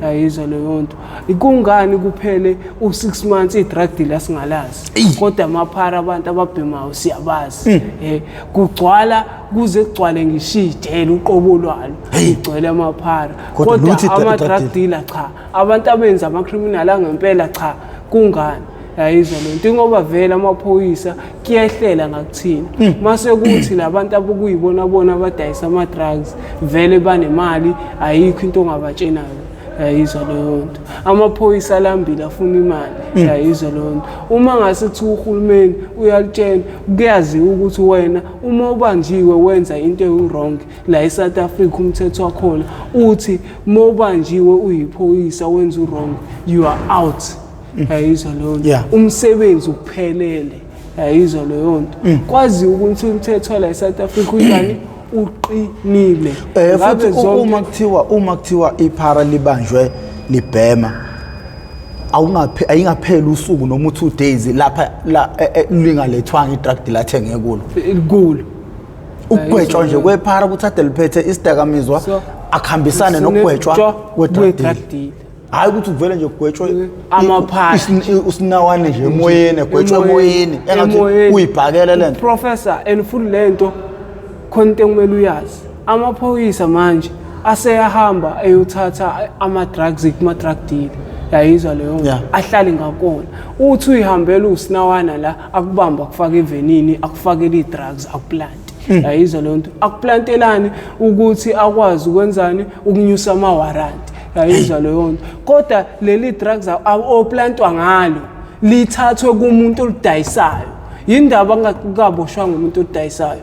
Yayizwa leyo nto. Ikungani kuphele u6 months i-drug dealer singalazi kodwa amaphara abantu ababhemayo siyabazi. Kugcwala kuze kugcwale ngishijela uqobo lwalo igcwele amaphara kodwa ama-drug dealer cha abantu abenza ama-criminal angempela cha kungani. Yayizwa le nto ngoba vele amaphoyisa kuyehlela ngakuthina mase kuthi labantu abokuyibona bona abadayisa ama drugs vele banemali ayikho into ongabatshenayo. Yayizwa leyo nto. Amaphoyisa alambile afuna imali. Yayizwa leyo nto. Uma ngase kuthi uhulumeni uyalitshela kuyaziwa ukuthi wena uma ubanjiwe wenza into ewrong la eSouth Africa umthetho wakhona uthi uma ubanjiwe uyiphoyisa wenza uwrong you are out. Yayizwa leyo nto. Umsebenzi uphelele. Yayizwa leyo nto. Kwazi ukuthi umthetho la eSouth Africa uyani uqinile. Futhi uma kuthiwa iphara libanjwe libhema ayingapheli usuku noma 2 days lapha lingalethwanga i-drug dealer athenge kulo. Ukugwetshwa nje kwephara kuthathe liphethe isidakamizwa akuhambisane nokugwetshwa kwe-drug dealer. Hayi ukuthi uvele nje kugwetshwe amaphara usinawane nje emoyeni egwetshwe emoyeni engathi uyibhakele lento. Professor and futhi lento konke kumele uyazi amaphoyisa manje aseyahamba eyothatha ama drugs kuma drug dealer. Yayizwa leyo ahlali ngakona uthi uyihambela usinawana la akubamba akufaka evenini akufakela i-drugs akuplant. Yayizwa leyo nto. Akuplantelani ukuthi akwazi ukwenzani ukunyusa ama warrant. Yayizwa leyo nto. Kodwa leli drugs oplantwa ngalo lithathwe kumuntu oludayisayo. Yindaba angakaboshwa ngumuntu oludayisayo.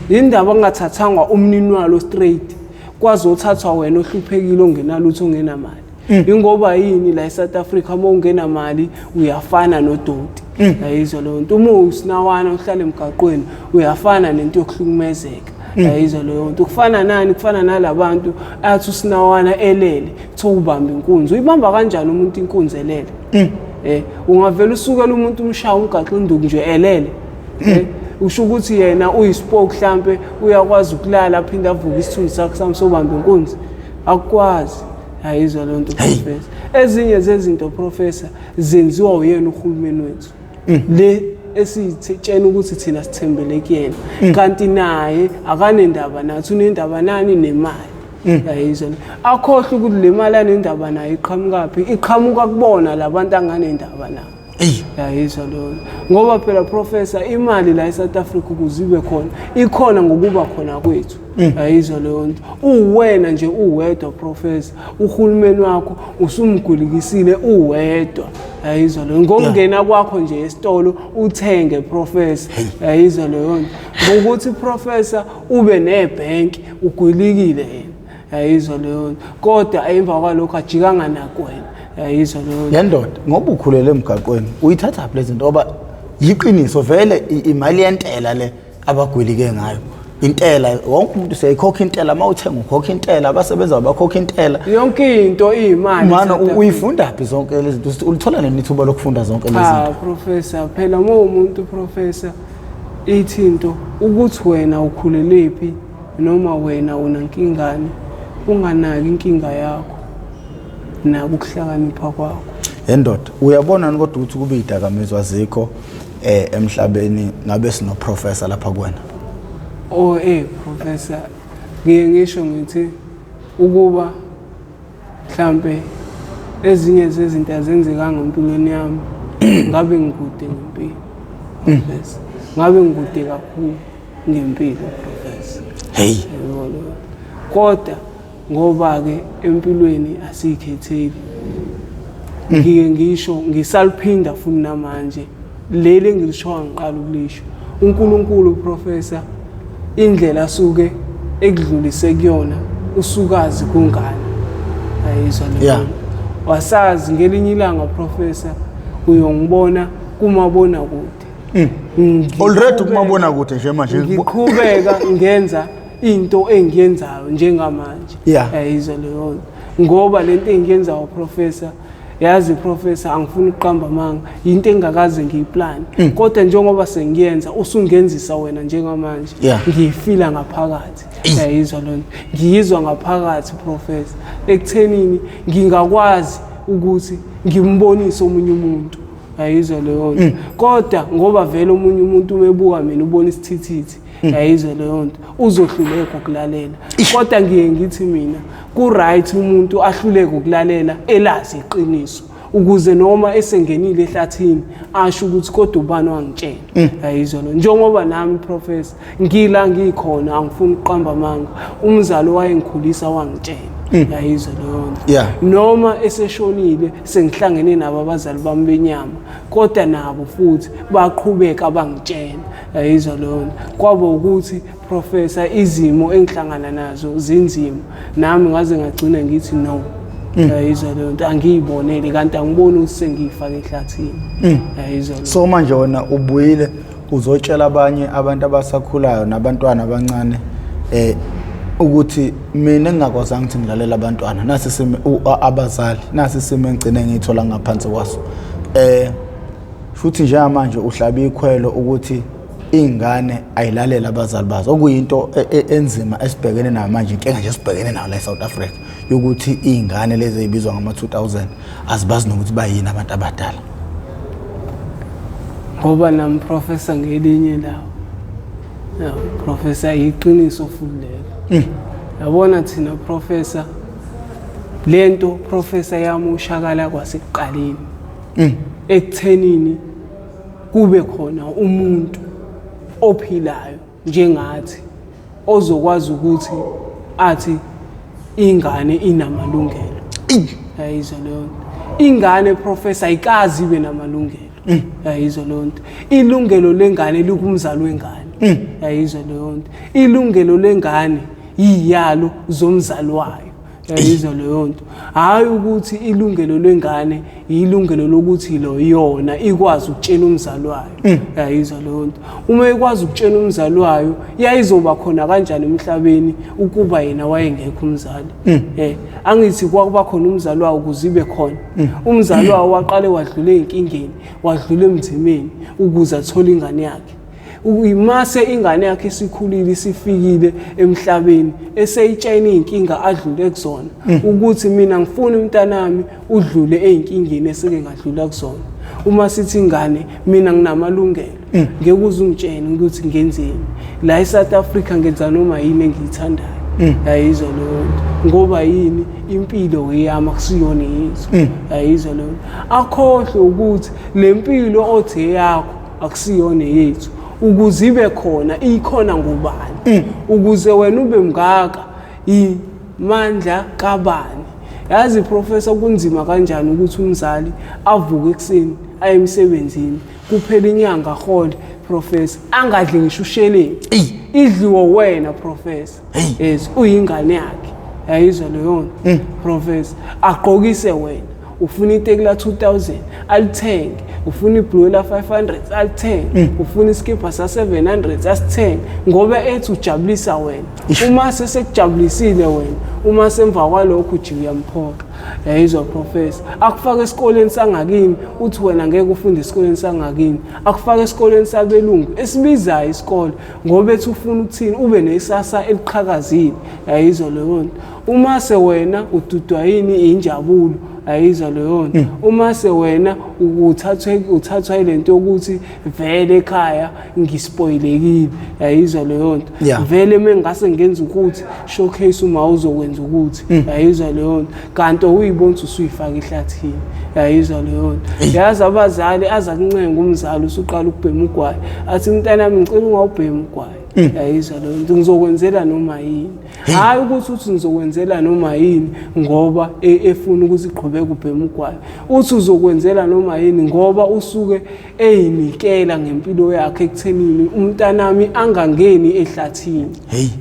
Yindaba angathathanga umnini walo straight kwazi uthathwa wena ohluphekile ongenalutho ongenamali. Ingoba yini la eSouth Africa uma ungena mali uyafana nodoti. Yayizwa leyo nto. Uma usinawana uhlala emgaqweni uyafana nento yokuhlukumezeka. Yayizwa leyo nto. Kufana nani? Kufana nalabantu athi usinawana elele thobamba inkunzi. Uyibamba kanjani umuntu inkunzi elele? Ungavela usukela umuntu umshaya umgaxa induku nje elele. Usho ukuthi yena uyispoke mhlambe uyakwazi ukulala aphinda avuka isithunzi sakhe samsobamba inkunzi akwazi. ayizwa le nto professor. Ezinye zezinto professor zenziwa uyena uhulumeni wethu le esitshena ukuthi thina sithembele kuyena kanti naye akanendaba nathi, unendaba nani nemali. Yayizwa akhohle ukuthi le mali anendaba nayo iqhamuka kubona labantu anganendaba nabo. Yayizwa lo ngoba phela professor imali la eSouth Africa ukuzibe khona ikhona ngokuba khona kwethu. Yayizwa le nto uwena nje uwedwa professor, uhulumeni wakho usumgulikisile uwedwa. Yayizwa lo ngokungena kwakho nje esitolo uthenge professor. Yayizwa le nto ngokuthi professor ube nebank ugulikile yena. Yayizwa le nto kodwa emva kwalokho ajikanga nakwena. Yayizwa lo yendoda ngoba ukhulele emgaqweni uyithatha phi lezi zinto ngoba yiqiniso vele imali yentela le abagwilike ngayo intela wonke umuntu seyikhokha intela mawuthenga ukhokha intela abasebenza abakhokha intela yonke into imali mana uyifunda phi zonke lezi zinto ulithola nini ithuba lokufunda zonke lezi zinto professor phela umuntu professor ithinto ukuthi wena ukhulelephi noma wena unankingane unganaki inkinga yakho na ukuhlakanipha kwakho. Yendoda uyabona kodwa ukuthi kube idakamizwa zikho emhlabeni ngabe sino professor lapha kuwena. Professor ngisho ngithi ukuba mhlambe ezinye zezinto azenzeka ngempilweni yami ngabe ngikude ngempilo. Professor ngabe ngikude kakhulu ngempilo professor. Kodwa ngoba ke empilweni asikhetheli ngike ngisho ngisaliphinda futhi namanje leli engilishoya ngiqala ukulisho uNkulunkulu professor indlela asuke ekudlulise kuyona usukazi kungani. Ayizwa lo wasazi ngelinye ilanga professor uyongibona kumabona kude already kumabona kude nje manje ngiqhubeka ngenza into engiyenzayo njengamanje. Yayizwa leyo ngoba lento engiyenzayo professor yazi professor angifuni ukuqamba manga into engakaze ngiyiplan kodwa njengoba sengiyenza usungenzisa wena njengamanje ngiyifila ngaphakathi. Yayizwa lo ngiyizwa ngaphakathi professor ekuthenini ngingakwazi ukuthi ngimbonise omunye umuntu. Yayizwa leyo kodwa ngoba vele omunye umuntu umebuka mina ubona isithithithi yayizwa leyo nto uzohluleka ukulalela kodwa ngiye ngithi mina ku right umuntu ahluleke ukulalela elazi iqiniso ukuze noma esengenile ehlathini asho ukuthi kodwa ubani wangitshela. Yayizwa lo njengoba nami professor ngila ngikhona angifuni ukuqamba amanga umzalo wayengikhulisa wangitshela. Yayizwa leyo noma eseshonile sengihlangene nabo abazali bami benyama kodwa nabo futhi baqhubeka bangitshela. Yayizwa leyo kwaba ukuthi professor izimo engihlangana nazo zinzima nami ngaze ngagcina ngithi no. Yayizwa leyo nto angiyibonele kanti angiboni ukuthi sengiyifaka ehlathini. Yayizwa leyo so manje wona ubuyile uzotshela abanye abantu abasakhulayo nabantwana abancane ukuthi mina engingakwazanga ukuthi ngilalela abantwana nasi sime abazali nasi sime engcine ngithola ngaphansi kwaso futhi nje manje uhlaba ikhwelo ukuthi ingane ayilalela abazali bazo okuyinto enzima esibhekene nayo manje inkinga nje sibhekene nayo la eSouth Africa yokuthi ingane lezi ezibizwa ngama 2000 azibazi nokuthi bayini abantu abadala ngoba nami professor ngelinye lawo professor iqiniso futhi lelo yabona thina professor lento professor yami ushakala kwasekuqaleni ekuthenini kube khona umuntu ophilayo njengathi ozokwazi ukuthi athi ingane inamalungelo. Yayizwa leyo ingane professor ayikazi ibe namalungelo. Yayizwa leyo nto ilungelo lengane likumzali wengane. Yayizwa leyo nto ilungelo lengane iyalo zomzali wayo. Yayizwa leyo nto hayi ukuthi ilungelo lengane ilungelo lokuthi lo yona ikwazi ukutshela umzali wayo. Yayizwa leyo nto uma ikwazi ukutshela umzali wayo yayizoba khona kanjani emhlabeni ukuba yena wayengekho umzali. Angithi kwakuba khona umzali wayo ukuzibe khona umzali wayo waqale wadlula einkingeni wadlula emthimeni ukuze athole ingane yakhe Uyimase ingane yakhe isikhulile isifikile emhlabeni eseyitshena inkinga adlule kuzona ukuthi mina ngifuna umntanami udlule einkingeni eseke ngadlula kuzona. Uma sithi ingane mina nginamalungelo ngeke uzungitshene ukuthi ngenzeni la eSouth Africa ngenza noma yini engiyithandayo. Yayizwa lo ngoba yini impilo eyama kusiyona yethu. Yayizwa lo akhohle ukuthi lempilo othe yakho akusiyona yethu ukuze ibe khona ikhona ngubani ukuze wena ube mngaka imandla kabani. Yazi professor kunzima kanjani ukuthi umzali avuke ekseni aye emsebenzini kuphela inyanga hole professor angadli ngisho usheleni idliwa wena professor yes uyingane yakhe. Yayizwa leyo professor aqokise wena ufuna itekla 2000 alithenge, ufuna ibhlola 500 alithenge, ufuna iskipha sa 700 asithenge ngoba ethi ujabulisa wena. Uma sesekujabulisile wena uma semva kwalokho uji uyamphoqa. Yayizwa professor akufaka esikoleni sangakini uthi wena ngeke ufunde esikoleni sangakini, akufaka esikoleni sabelungu esibizayo isikole ngoba ethi ufuna ukuthini ube nesasa eliqhakazile. Yayizwa leyo nto uma se wena ududwa yini injabulo. Ayizwa leyo nto uma se wena uthathwa ilento yokuthi vele ekhaya ngispoilekile. Ayizwa leyo nto vele mengase ngenza ukuthi showcase uma uzokwenza ukuthi. Ayizwa leyo nto kanti uyibona usuyifaka ehlathini. Ayizwa leyo nto yazi abazali aza kuncenga umzali usuqala ukubhema ugwayi athi mntanami ngicela ungawubhema ugwayi. Yayizwa leyo nto ngizokwenzela noma yini, hayi ukuthi uthi ngizokwenzela noma yini ngoba efuna ukuthi iqhubeke ubhema ugwayi, uthi uzokwenzela noma yini ngoba usuke eyinikela ngempilo yakhe ekuthenini umntanami angangeni ehlathini.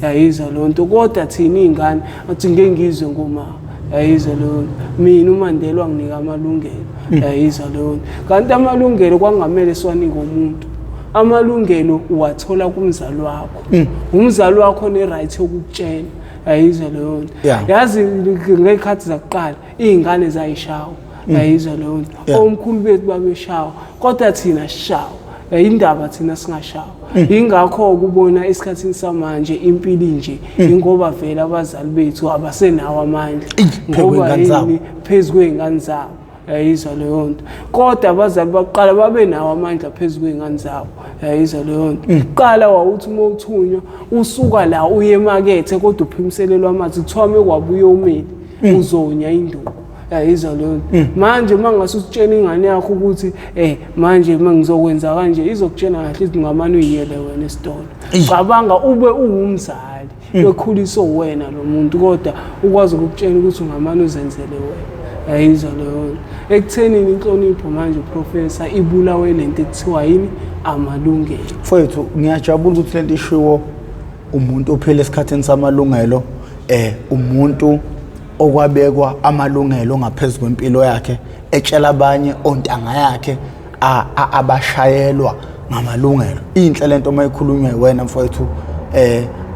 Yayizwa leyo nto kodwa thina izingane athi ngeke ngizwe ngoma. Yayizwa leyo nto mina uMandela wanginika amalungelo. Yayizwa leyo nto kanti amalungelo kwangamele siwanike umuntu. Amalungelo uwathola kumzali wakho. Umzali wakho ne-right yokukutshela. Ayizwa leyo nto yazi ngekhathi zakuqala izingane zayishawa. Ayizwa leyo nto omkhulu bethu babeshawa kodwa thina sishawa. Indaba thina singashawa. Ingakho ukubona esikhathini samanje impilo nje ingoba vele abazali bethu abasenawo amandla ngoba yini phezulu kwezingane zabo. Yayizwa leyo nto kodwa abazali baqala babe nawo amandla phezulu kwezingane zabo. Yayizwa leyo nto qala wawuthi uma uthunywa usuka la uye emakethe kodwa uphimiselelwa amathi kuthiwa ekwabuya umeli uzonya induku. Yayizwa leyo nto manje mangase usitshela ingane yakho ukuthi manje mangizokwenza kanje izokutshela kahle ukuthi ngamani uyiyele wena esitolo. Cabanga ube ungumzali ekhuliso wena lo muntu kodwa ukwazi ukutshela ukuthi ngamani uzenzele wena. Yayizwa leyo nto ekuthenini inhlonipho manje professor ibulawe lento ekuthiwa yini amalungelo. Mfowethu ngiyajabula ukuthi lento ishiwo umuntu ophela esikhathini samalungelo, umuntu okwabekwa amalungelo ngaphezulu kwempilo yakhe etshela abanye ontanga yakhe abashayelwa ngamalungelo. Inhle lento mayikhulunywa wena mfowethu,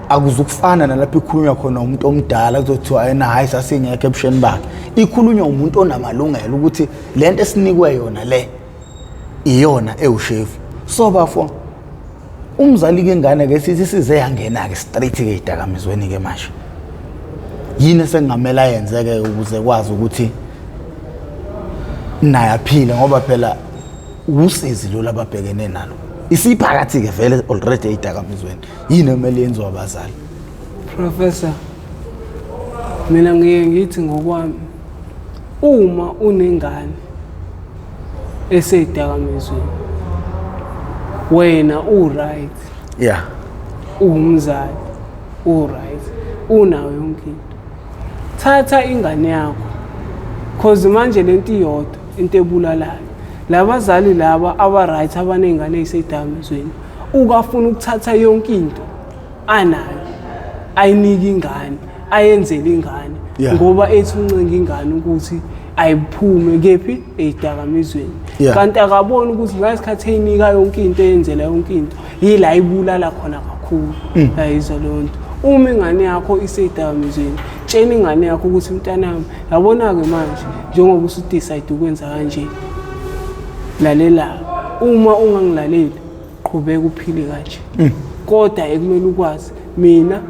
akuzukufana nalapho ikhulunywa khona umuntu omdala kuzothiwa yena hayi sasingekho ebusheni bakhe. Ikhulunywa umuntu onamalungelo ukuthi lento esinikwe yona le iyona ewushefu. So bafo umzali ke ngane ke sithi size yangena ke straight ke idakamizweni ke manje. Yini sengamela yenzeke ukuze kwazi ukuthi naye aphile ngoba phela usizi lo lababhekene nalo. Isiphakathi ke vele already idakamizweni. Yini emele yenziwe abazali? Professor mina ngithi ngokwami uma unengane eseyidakamizweni wena right umzali right unayo yonke into, thatha ingane yakho cause manje lento iyodwa into ebulalayo labazali laba aba right abanezingane eziseyidakamizweni ukafuna ukuthatha yonke into anayo ayinike ingane ayenzele ingane ngoba ethi uncenga ingane ukuthi ayiphume kephi eyidakamizweni kanti akabona ukuthi ngasikhathi eyinika yonke into eyenzela yonke into yila ibulala khona kakhulu. Ayizwa leyo nto uma ingane yakho iseyidakamizweni tshela ingane yakho ukuthi mntanami yabona ke manje njengoba usudecide ukwenza kanje lalela uma ungangilaleli qhubeka uphile kanje kodwa ekumele ukwazi mina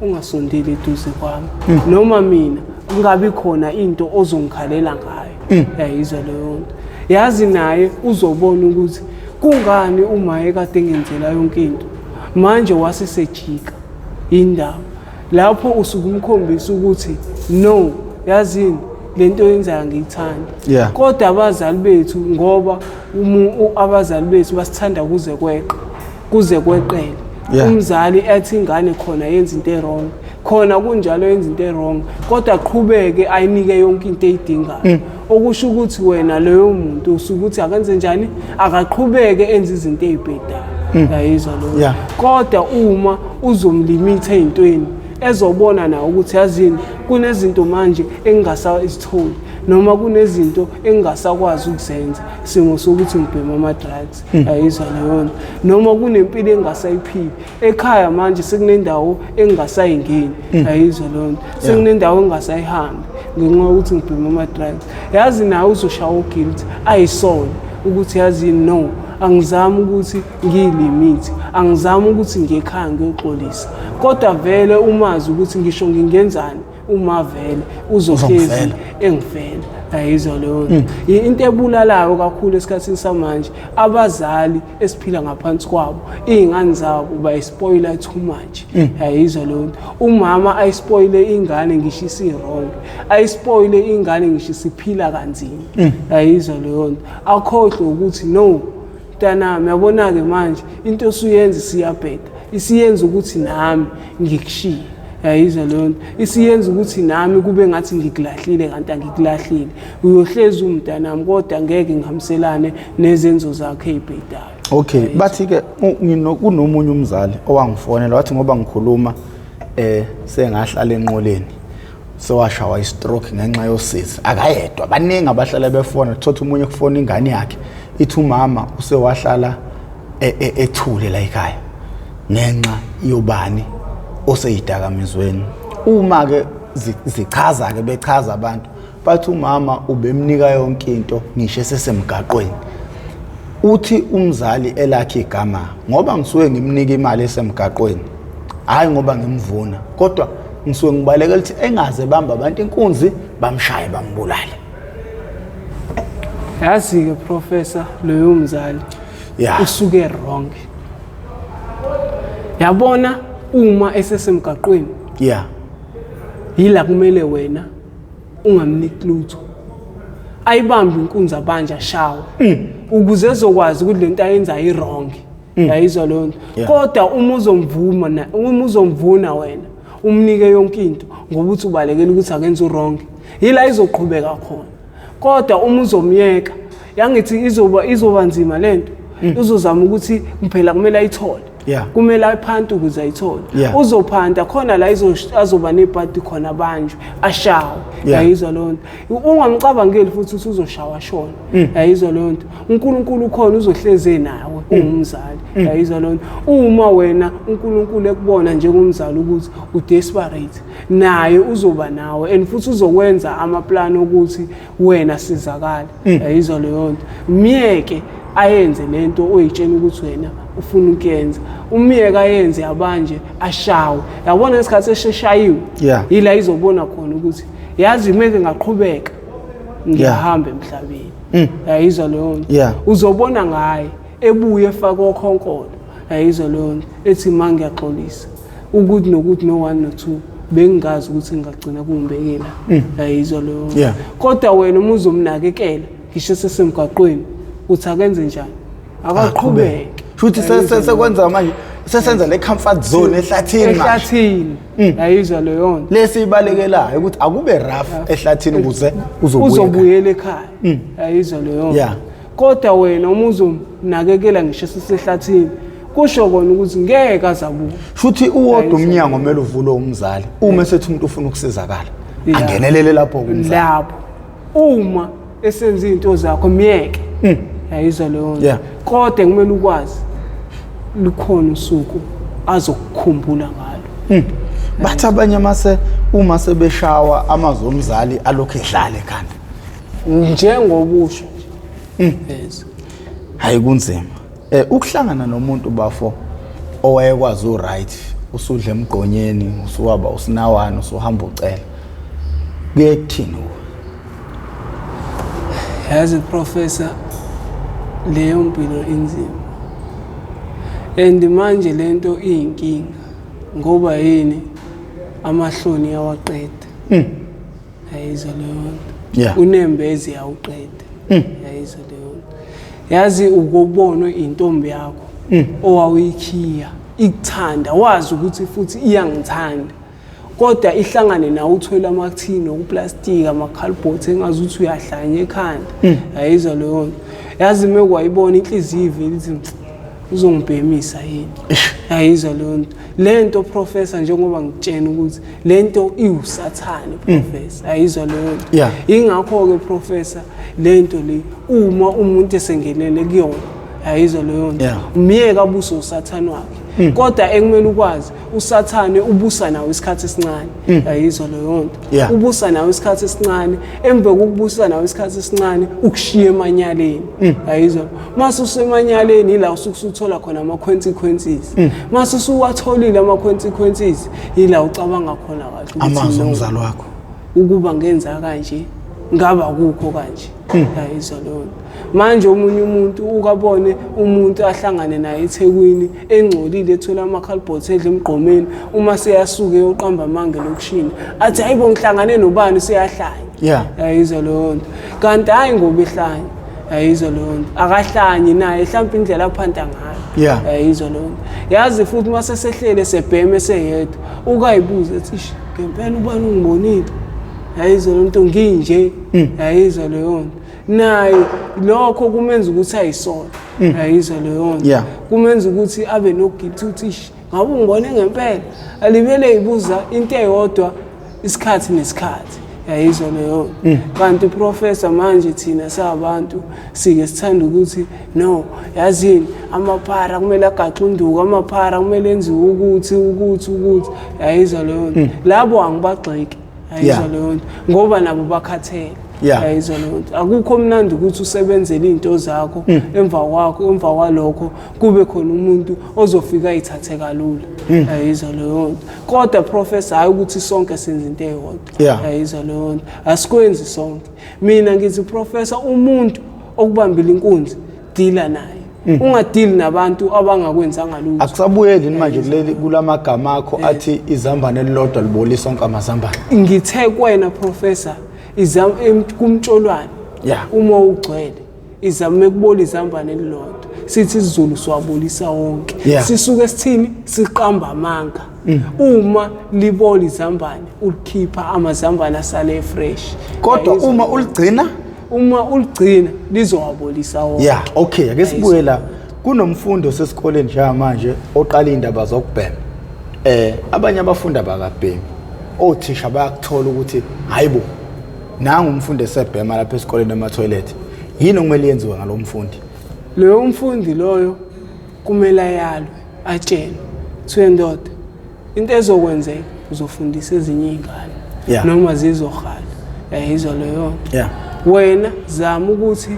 ungasondeli eduze kwami noma mina ungabi khona into ozongikhalela ngayo yayizwa leyo nto yazi naye uzobona ukuthi kungani uma ekade engenzela yonke into manje wasesejika indaba lapho usukumkhombisa ukuthi no yazini lento yenzayo ngiyithanda kodwa abazali bethu ngoba abazali bethu basithanda kuze kweqele umzali ethi ingane khona yenza into errong khona kunjalo yenza into errong kodwa aqhubeke ayinike yonke into eyidingayo okusho ukuthi wena leyo muntu usukuthi akenze njani akaqhubeke enza izinto ezibhedayo yayizwa lo kodwa uma uzomlimita ezintweni ezobona nawe ukuthi yazini kunezinto manje engingasazitholi noma kunezinto engingasakwazi ukuzenza simo sokuthi ngibhema ama-drugs ayizwa leyo nto noma kunempilo engingasayiphili ekhaya manje sekunendawo engingasayingeni ayizwa leyo nto sekunendawo engingasayihambi ngenxa yokuthi ngibhema ama-drugs yazi nawe uzoshawa uguilt ayisona ukuthi yazini no angizami ukuthi ngiyilimithi angizami ukuthi ngekhaya ngiyoxolisa kodwa vele umazi ukuthi ngisho ngingenzani uma vele uzohlezi engivela ayizwa leyo into ebulalayo kakhulu esikhathini samanje abazali esiphila ngaphansi kwabo izingane zabo bayispoila too much ayizwa leyo umama ayispoile ingane ngisho isirong ayispoile ingane ngisho siphila kanzima ayizwa leyo akhohlwe ukuthi no mntanami yabona ke manje into osuyenza siyabheda isiyenza ukuthi nami ngikushiye yayizwa leyo isiyenza ukuthi nami kube ngathi ngikulahlile kanti angikulahlile uyohleza umntanami kodwa ngeke ngihamselane nezenzo zakhe ezibhedayo okay bathi ke kunomunye umzali owangifonela wathi ngoba ngikhuluma sengahlala enqoleni sewashawa istroke ngenxa yosizi akayedwa baningi abahlala befona thothi umunye kufona ingane yakhe ithi umama usewahlala ethule la ekhaya ngenxa yobani oseyidakamizweni uma ke zichaza ke bechaza abantu bathi umama ubemnika yonke into ngisho sesemgaqweni uthi umzali elakhe igama ngoba ngisuke ngimnika imali esemgaqweni hayi ngoba ngimvuna kodwa ngisuke ngibaleka lithi engaze bamba abantu inkunzi bamshaye bambulale yazi ke professor loyo mzali usuke wrong yabona uma esesemgaqweni yila kumele wena ungamniki lutho ayibambe inkunzi abanje ashawa ukuze ezokwazi ukuthi lento ayenza irong yayizwa leyo nto kodwa uma uzomvuna wena umnike yonke into ngoba uthi ubalekela ukuthi akenze urong yila izoqhubeka khona kodwa uma uzomyeka yangithi izoba nzima lento uzozama ukuthi phela kumele ayithole kumele aphanta ukuze ayithole uzophanta khona la azoba nebhadi khona abanjwe ashawe yayizwa leyo nto ungamcabangeli futhi ukuthi uzoshawa shona yayizwa leyo nto uNkulunkulu khona uzohleze nawe ungumzali yayizwa leyo nto uma wena uNkulunkulu ekubona njengomzali ukuthi udesperate naye uzoba nawe and futhi uzokwenza amaplan ukuthi wena sizakala yayizwa leyo nto myeke ayenze lento oyitshela ukuthi wena ufuna ukuyenza umyeka ayenze abanje ashawe yabona isikhathi eseshayiwe yila izobona khona ukuthi yazi meke ngaqhubeka ngiyahamba emhlabeni yayizwa leyo nto uzobona ngaye ebuye efaka okhonkolo yayizwa leyo nto ethi manje ngiyaxolisa ukuthi nokuthi no 1 no 2 bengingazi ukuthi ngagcina kumbekela yayizwa leyo kodwa wena uma uzomnakekela ngisho sesemgaqweni uthi akenze njani akaqhubeke futhi sekwenza manje sesenza le comfort zone ehlathini yayizwa leyo nto lesibalekelayo ukuthi akube rough ehlathini ukuze uzobuyela ekhaya yayizwa leyo nto kodwa wena uma uzomnakekela ngisho sesehlathini kusho kona ukuthi ngeke azabuka futhi uwodwa umnyango kumele uvule umzali uma sethi umuntu ufuna ukusizakala angenelele lapho kumzali lapho uma esenza izinto zakho myeke yayizwa leyo nto kodwa kumele ukwazi lukhona usuku azokukhumbula ngalo bathi abanye mase uma sebeshawa amazwi omzali alokho edlala ekhanda njengobusho hayi kunzima Ukuhlangana nomuntu bafo owayekwazi uright usudla emgqonyeni usuwaba usinawana usuhamba ucela kuyekuthini yazi professor leyo mpilo inzima and manje lento iyinkinga ngoba yini amahloni yawaqeda ayizwa leyo unembezi yawuqeda ayizwa leyo yazi ukubona intombi yakho owawuyikhiya ikuthanda wazi ukuthi futhi iyangithanda kodwa ihlangane nawe uthola amathini okuplastic amakhalibhothi engazi ukuthi uyahlanya ekhanda ayizwa leyo yazi mekwayibona inhliziyo ivela ithi uzongibhemisa yini ayizwa lento professor njengoba ngitshena ukuthi lento iwusathane professor ayizwa leyo ingakho ke professor lento le uma umuntu esengenele kuyona ayizwa leyo umyeka abuso usathane wakhe kodwa ekumele ukwazi usathane ubusa nawe isikhathi esincane ayizwa leyo nto ubusa nawe isikhathi esincane emve kokubusa nawe isikhathi esincane ukushiya emanyaleni ayizwa mase usemanyaleni ila usukuthola khona ama consequences mase usuwatholile ama consequences ila ucabanga khona kahle ukuthi amazwi omzalo wakho ukuba ngenza kanje ngaba kukho kanje ayizwa leyo manje omunye umuntu ukabone umuntu ahlangane naye eThekwini engcolile ethola amakhalibhothi edle emgqomeni uma seyasuke yoqamba amange lokushini athi hayibo ngihlangane nobani seyahlanya ayizwa leyo nto kanti hayi ngoba ehlanya ayizwa leyo nto akahlanye naye mhlawumbe indlela aphanda ngayo ayizwa leyo nto yazi futhi mase sehlele sebheme seyedwa ukayibuza ethi ngempela ubani ungibonile ayizwa leyo nto nginje ayizwa leyo nto naye lokho kumenza ukuthi ayisona ayizwa leyo nto kumenza ukuthi abe noguilt ukuthi ngabe ungibone ngempela alibele ibuza into eyodwa isikhathi nesikhathi ayizwa leyo kanti professor manje thina sabantu sike sithanda ukuthi no yazini amaphara kumele agaxe unduku amaphara kumele enziwe ukuthi ayizwa leyo nto labo angibagxeki ayizwa leyo nto ngoba nabo bakhathele ayizwa leyo nto akukho mnandi ukuthi usebenzele izinto zakho emva kwalokho kube khona umuntu ozofika ayithathe kalula ayizwa leyo nto kodwa professor hayi ukuthi sonke senze into eyodwa ayizwa leyo nto asikwenzi sonke mina ngithi professor umuntu okubambile inkunzi deala naye ungadili nabantu abangakwenzanga lutho akusabuyeli manje kuleli kulamagama akho athi izambane elilodwa libolisa sonke amazambane ngithe kwena professor kumtsholwane uma ugcwele izame kubola izambane elilodwa sithi isiZulu siwabolisa wonke sisuke sithini siqamba amanga uma libola izambane ulikhipha amazambane asale fresh kodwa uma uligcina lizowabolisa wonke okay ake sibuye la kunomfundi osesikoleni njengamanje oqala indaba zokubhema abanye abafundi abakabhemi othisha bayakuthola ukuthi hayibo nanga umfundi esebhema lapha esikoleni ema-toilet yini okumele yenziwe ngalomfundi leyo mfundi loyo kumele ayalwe atshelwe kuthiwe ndoda into ezokwenzeka uzofundisa ezinye izingane noma zizohala ayizwa leyo wena zama ukuthi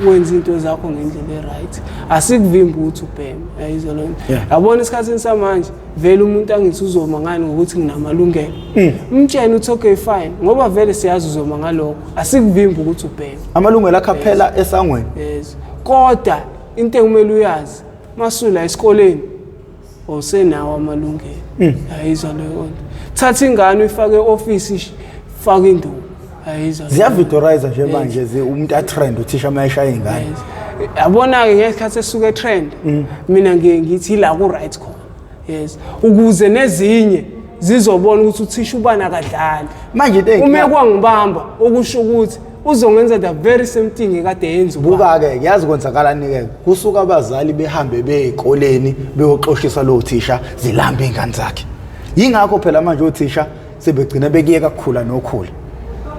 wenza into zakho ngendlela eright asikuvimba ukuthi ubheme ayizwa leyo yabona isikhathini samanje vele umuntu angithi uzomangani ngokuthi nginamalungelo umtshene uthi okay fine ngoba vele siyazi uzoma ngalokho asikuvimba ukuthi ubheme amalungelo akhaphela esangweni kodwa into ekumele uyazi masula esikoleni osenawo amalungelo ayizwa leyo nto thatha ingane uyifake e-office faka induku ayizwa ziyavidorize nje manje umuntu atrend uthisha mayishaya ingane yabona ke ngesikhathi esuka etrend mina ngithi la ku right khona ukuze nezinye zizobona ukuthi uthisha ubana kadlali manje uma kwangibamba okusho ukuthi uzongenza the very same thing ekade yenza buka ke yazi kwenzakalani ke kusuka abazali behambe beyikoleni beyoxoshisa lo thisha zilamba ingane zakhe yingakho phela manje othisha sebegcina bekiyeka ukukhula nokhula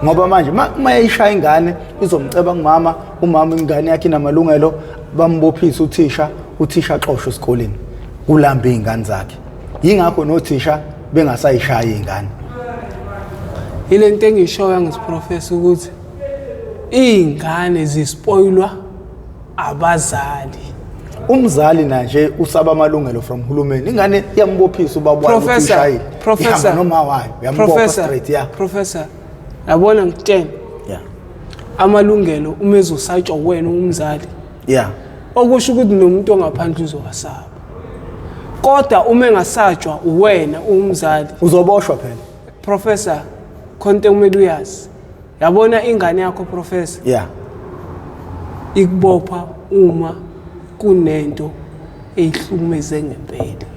ngoba manje mayishaya ingane izomceba ngumama umama ingane yakhe inamalungelo bambophisa uthisha axoshwe esikoleni kulamba ingane zakhe yingakho nothisha bengasayishaya ingane ile nto engishoya ngisiprofessor ukuthi ingane zispoilwa abazali umzali nje usaba amalungelo from hulumeni ingane iyambophisa ubaba wakhe ukuthi ushayile Professor noma wayo uyambopha straight Professor yabona ngitshela amalungelo uma ezosatshwa wena umzali okusho ukuthi nomuntu ongaphandle uzowasaba kodwa uma engasatshwa wena umzali uzoboshwa phela Professor konke kumele uyazi yabona ingane yakho Professor ikubopha uma kunento eyihlumeze ngempela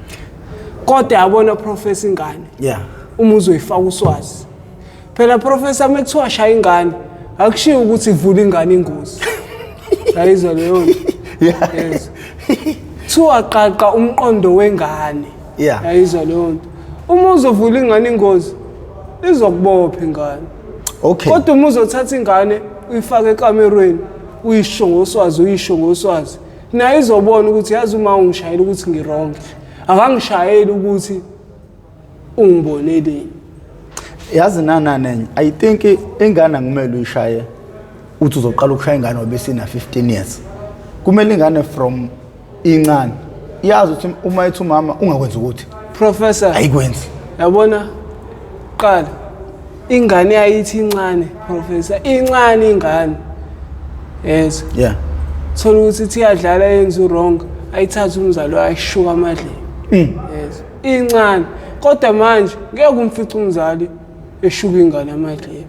kodwa yabona Professor ingane uma uzoyifaka uswazi phela Professor mekuthiwa shaya ingane akushiyo ukuthi ivula ingane ingozi ayizwa leyo nto yes thiwa qaqa umqondo wengane ayizwa leyo nto uma uzovula ingane ingozi izokubopha ingane kodwa uma uzothatha ingane uyifaka ekamerweni uyisho ngoswazi naye izobona ukuthi yazi uma ungishayela ukuthi ngirong akangishayeli ukuthi ungiboneleni yazi Nenye I think ingane ngumele uyishaye uthi uzoqala ukushaya ingane obesina 15 years kumele ingane from incane yazi ukuthi uma ethi umama ungakwenza ukuthi Professor ayikwenzi yabona qala ingane yayithi incane Professor incane ingane yes thola ukuthi ithi yadlala yenza wrong ayithatha umzali ayishuka amadlelo yes incane kodwa manje ngeke umfice umzali eshuka ingane amadlelo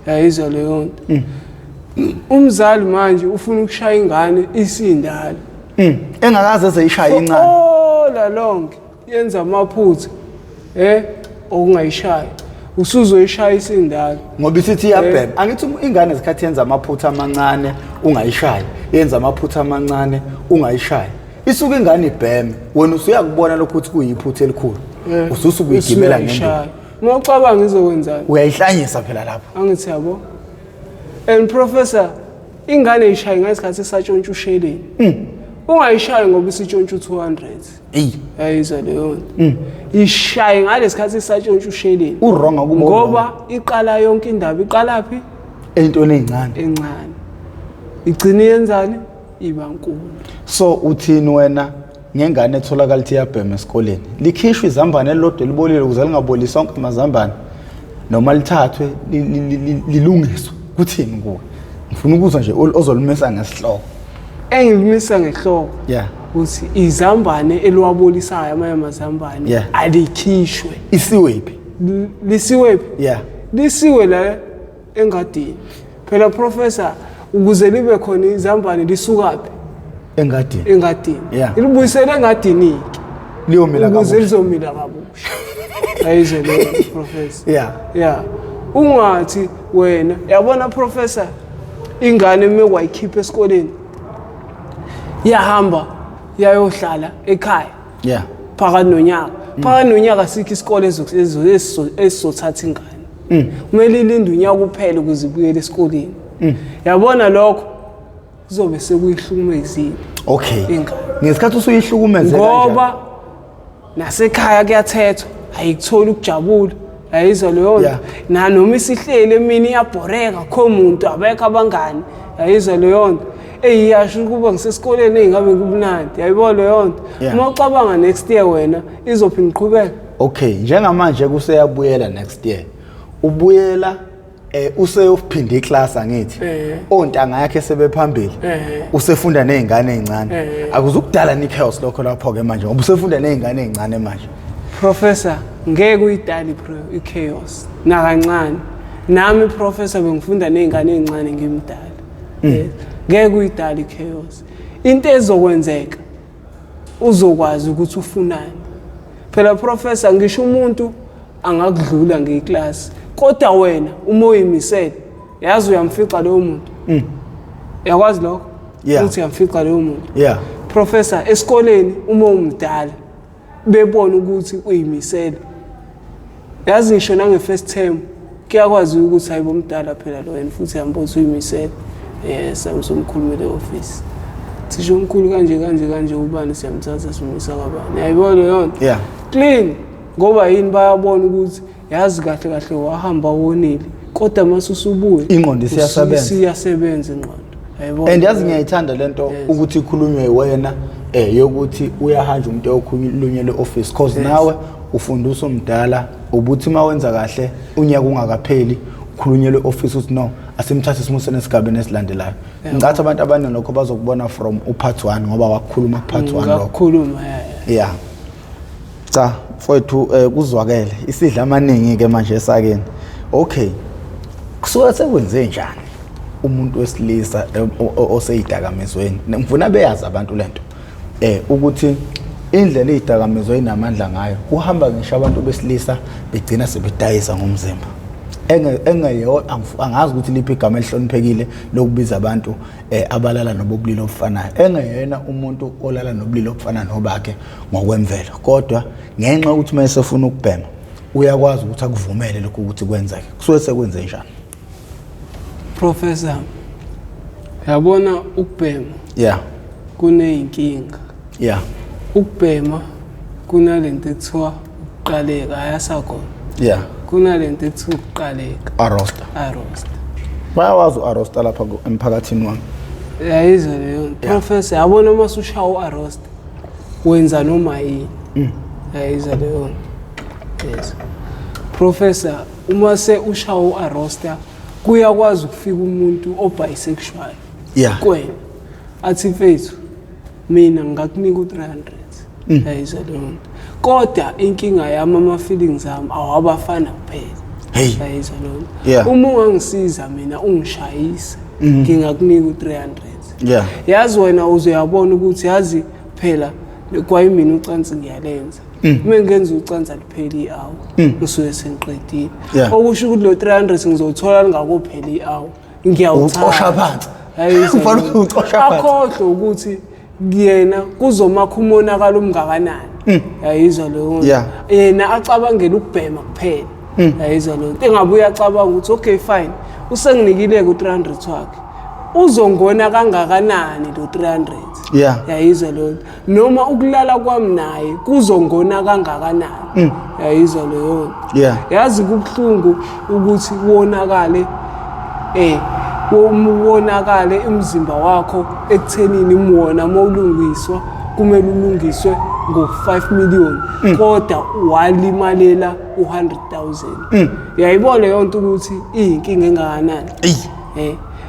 yayizwa leyo nto umzali manje ufuna ukushaya ingane isindala engakaze ezeyishaya incane la lonke yenza amaphutha okungayishaya usuzoyishaya isindala ngoba isithi iyabhema angithi ingane esikhathi yenza amaphutha amancane ungayishaya yenza amaphutha amancane ungayishaya isuka ingane ibheme wena usuyakubona lokho ukuthi kuyiphutha elikhulu ususukuyigibela ngendlela Mawucabanga izokwenzani uyayihlanyisa phela lapho angithi yabo and Professor ingane ishaya ngesikhathi esatshontsha usheleni ungayishayi ngoba isitshontsha 200 ayizwa leyo ishayi ngalesikhathi esatshontsha usheleni uronga ngoba iqala yonke indaba iqalaphi entweni ezincane igcina yenzani iba nkulu so uthini wena ngengane etholakala ukuthi iyabhema esikoleni likhishwe izambane elilodwa libolile ukuze lingaboli sonke amazambane noma lithathwe lilungiswe kuthini kuwe ngifuna ukuzwa nje ozolimisa ngesihloko engimisa ngehloko uthi izambane eliwabolisayo amazambane alikhishwe isiwephi lisiwephi lisiwe la engadini phela Professor ukuze libe khona izambane lisukaphi engadini ilibuyisele engadini liyomila ukuze lizomila kabusha ayizwe lo Professor ungathi wena yabona Professor ingane mewayikhipha esikoleni yahamba yayohlala ekhaya phakathi nonyaka sikho isikole ezizothatha ingane kumele ilinde unyaka kuphela ukuze ibuyele esikoleni yabona lokho kuzobe sekuyihlukumezile ngesikhathi usuyihlukumeze ngoba nasekhaya kuyathethwa ayikutholi ukujabula ayizwa leyo nto nanoma isihlele emini iyabhoreka kho umuntu abekho abangani ayizwa leyo nto eyiyasho ukuba ngisesikoleni engabe kubunandi yayibona leyo nto uma ucabanga next year wena izophinda iqhubeka njengamanje kuseyabuyela next year ubuyela useyophinda iclass angithi ontanga yakhe sebephambili usefunda nezingane ezincane akuzukudala chaos lokho lapho ke manje ngoba usefunda nezingane ezincane manje Professor ngeke uyidali ichaos nakancane nami Professor bengifunda nezingane ezincane ngimdala ngeke uyidali ichaos into ezokwenzeka uzokwazi ukuthi ufunani phela Professor ngisho umuntu angakudlula ngeclass kodwa wena uma uyimisele yazi uyamfica lo muntu yakwazi lokho ukuthi uyamfica lo muntu Professor esikoleni uma umdala bebona ukuthi uyimisele yazi ngisho nange first term kuyakwazi ukuthi hayibo umdala phela lo wena futhi yamboza uyimisele samsomkhulumele office thisho omkhulu kanje ubani siyamthatha simisa kabani yayibona leyo nto clean ngoba yini bayabona ukuthi yazi kahle wahamba wonile kodwa mase usubuye ingqondo siyasebenza ingqondo and yazi ngiyayithanda lento ukuthi ikhulunywe wena yokuthi uyahanja umuntu okhulunywe le-office cause nawe ufundisa umdala ubuthi mawenza kahle unyaka ungakapheli ukhulunywe le-office uthi no asimthathe simusene esigabeni esilandelayo ngicathi abantu abaningi lokho bazokubona from upart 1 ngoba wakukhuluma kupart 1 lokho ukukhuluma yeah cha mfowethu kuzwakele isidla amaningi ke manje esakeni okay kusuka sekwenze njani umuntu wesilisa oseyidakamizweni ngifuna beyazi abantu lento ukuthi indlela eyidakamizwe inamandla ngayo uhamba ngisho abantu besilisa begcina sebedayisa ngomzimba engayo angazi ukuthi liphi igama elihloniphekile lokubiza abantu abalala nobulili obufanayo engayena umuntu olala nobulili obufana nobakhe ngokwemvelo kodwa ngenxa ukuthi mase ufuna ukubhema uyakwazi ukuthi akuvumele lokho ukuthi kwenzeke kusuke sekwenze njani Professor yabona ukubhema kuneyinkinga ukubhema kunalento ethiwa ukuqaleka ayasakhona kunalento ethiwa ukuqaleka arosta bayawazi arosta lapha emphakathini wami yayizwa leyo Professor yabona mase ushawa arosta wenza noma yini yayizwa leyo yes Professor uma se ushawa arosta kuyakwazi ukufika umuntu obisexual kwena athi mfethu mina ngakunika u300 yayizwa leyo kodwa inkinga yami ama feelings ami awabafana kuphela yayizwa leyo uma ungangisiza mina ungishayisa ngingakunika u300 yazi wena uzoyabona ukuthi yazi phela kwayimina ucansi ngiyalenza uma ngenza ucansi alipheli iawu ngisuke sengiqedile okusho ukuthi lo 300 ngizothola lingakopheli iawu ngiyawucosha phansi ufana ucosha phansi akhohle ukuthi kuyena kuzomakha umonakalo omngakanani yayizwa leyo yena acabangela ukubhema kuphela yayizwa leyo engabuya acabanga ukuthi okay fine usenginikile ku300 wakhe uzongona kangakanani lo 300 yayizwa leyo noma ukulala kwami naye kuzongona kangakanani yayizwa leyo yazi kubhlungu ukuthi wonakale wonakale umzimba wakho ekuthenini imwona mawulungiswa kumele ulungiswe ngo5 million kodwa walimalela u100,000 yayibona yonke ukuthi inkinga engakanani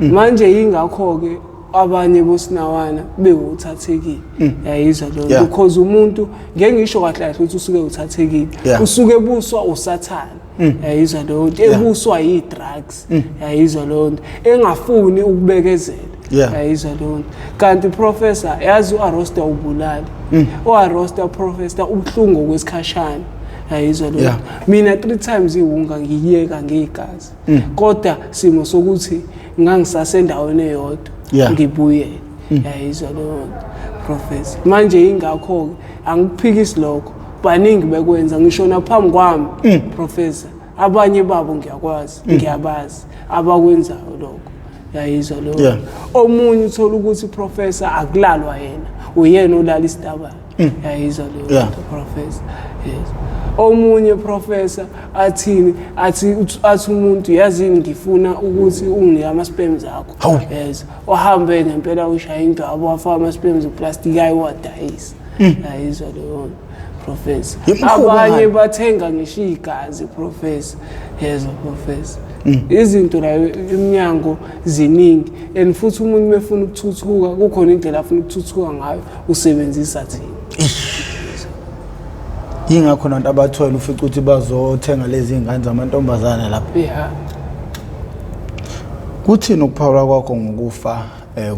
manje yingakho ke abanye bosinawana bewuthathekile yayizwa lo because umuntu ngeke ngisho kahle kahle ukuthi usuke uthathekile usuke ebuswa usathana yayizwa lo ebuswa yi-drugs yayizwa lo engafuni ukubekezela yayizwa lo kanti Professor yazi uArosta ubulali uArosta Professor ubhlungu kwesikhashana yayizwa lo mina 3 times iwunga ngiyeka ngegazi kodwa simo sokuthi ngangisasendaweni eyodwa ngibuyele yayizwa lo Professor manje ingakho angiphikisi lokho baningi bekwenza ngisho naphambi kwami Professor abanye babo ngiyakwazi ngiyabazi abakwenzayo lokho yayizwa lo omunye uthola ukuthi Professor akulalwa yena uyena olala isitabane yayizwa lo Professor omunye Professor athi umuntu yazini ngifuna ukuthi unginike ama-sperms akho uhambe ngempela ushaya into abo wafaka ama-sperms uplastic ayiwadayisa yayizwa leyo Professor abanye bathenga ngisho igazi Professor yezwa Professor izinto la eminyango ziningi and futhi umuntu mefuna ukuthuthuka kukhona indlela afuna ukuthuthuka ngayo usebenzisa thina yingakho nantu abathola ufica ukuthi bazothenga lezi ingane zamantombazana lapha kuthini ukuphawula kwakho ngokufa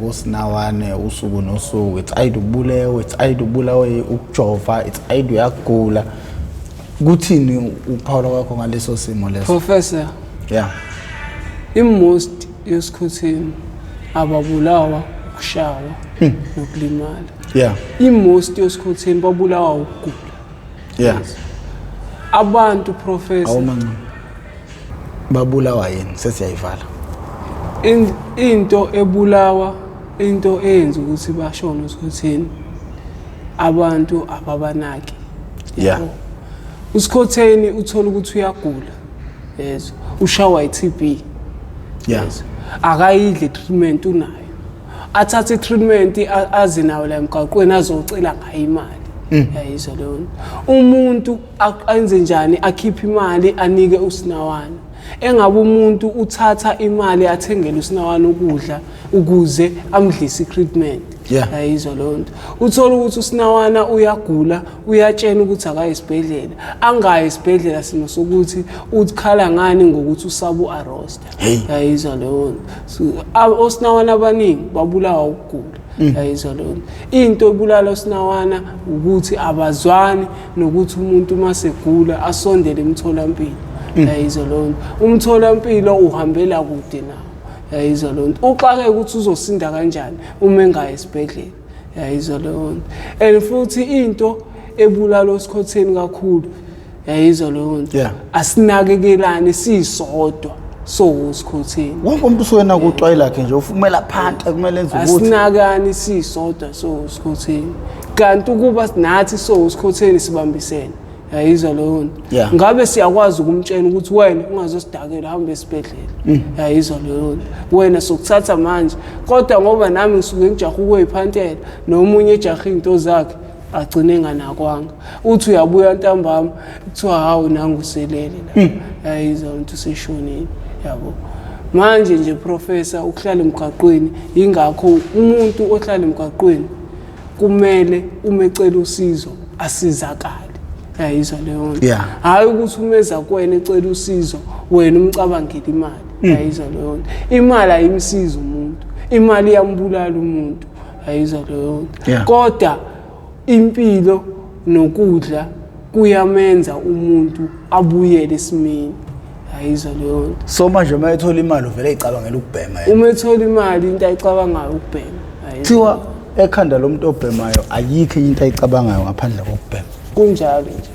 kusinawane usuku nosuku it's aid ubulewe it's aid ubulawe ukujova it's aid uyagula kuthini ukuphawula kwakho ngaleso simo leso Professor most yesikhuthini ababulawa ukushawa nokulimala most yesikhuthini babulawa ukugula abantu Professor babulawa yini sesiyayivala into ebulawa into eyenza ukuthi bashone esikhuthini abantu ababanaki usikhotheni uthola ukuthi uyagula ushawa iTB akayidle treatment unayo athathe treatment azinawo la emgaqweni azocela ngayo imali yayizwa leyo umuntu enze njani akhipha imali anike usinawana engabe umuntu uthatha imali athengele usinawana ukudla ukuze amdlise treatment yayizwa leyo nto uthola ukuthi usinawana uyagula uyatshena ukuthi akaye esibhedlela angayi esibhedlela simo sokuthi ukhala ngani ngokuthi usabu arresta yayizwa leyo nto osinawana abaningi babulawa ukugula yayizwa leyo nto into ebulala osinawana ukuthi abazwani nokuthi umuntu masegula asondele emtholampilo yayizwa leyo nto umtholampilo uhambela kude nawo yayizwa leyo nto uxake ukuthi uzosinda kanjani uma engaya esibhedlela yayizwa leyo nto and futhi into ebulala osikhotheni kakhulu yayizwa leyo nto asinakekelane sisodwa sosikhotheni wonke umuntu usuwena kuxwayi lakhe nje ufumela phansi kumele enze ukuthi asinakani sisodwa sosikhotheni kanti ukuba nathi sosikhotheni sibambisene yayizwa leyo nto ngabe siyakwazi ukumtshela ukuthi wena ungazosidakela hamba esibhedlela yayizwa leyo nto wena sokuthatha manje kodwa ngoba nami ngisuke ngijaha ukuyiphanthela nomunye ejaha into zakhe agcine nganakwanga uthi uyabuya ntambama kuthiwa hawu nanguselele la yayizwa into seshonini yabo manje nje professor ukuhlala emgaqweni ingakho umuntu ohlala emgaqweni kumele umecela usizo asizakale yayizwa leyo nto hayi ukuthi umeza kuwena ecela usizo wena umcabangela imali yayizwa leyo nto imali ayimsiza umuntu imali iyambulala umuntu yayizwa leyo nto kodwa impilo nokudla kuyamenza umuntu abuyele esimeni yayizwa leyo nto so manje uma ethola imali uvele ecabangela ukubhema uma ethola imali into ayicabangayo ukubhema kuthiwa ekhanda lomuntu obhemayo ayikho into ayicabangayo ngaphandle kokubhema kunjalo nje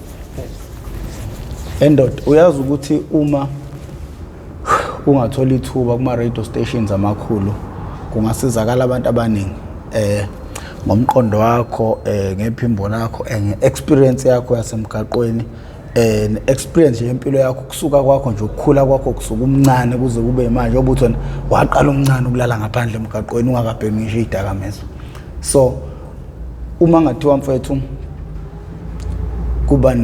Indoda uyazi ukuthi uma ungathola ithuba kuma radio stations amakhulu kungasizakala abantu abaningi ngomqondo wakho ngephimbo lakho ngeexperience yakho yasemgaqweni experience yempilo yakho kusuka kwakho nje ukukhula kwakho kusuka umncane kuze kube manje obuthi wena waqala umncane ukulala ngaphandle emgaqweni ungakabhemi ngisho idakamizwa so uma ngathiwa mfethu kuba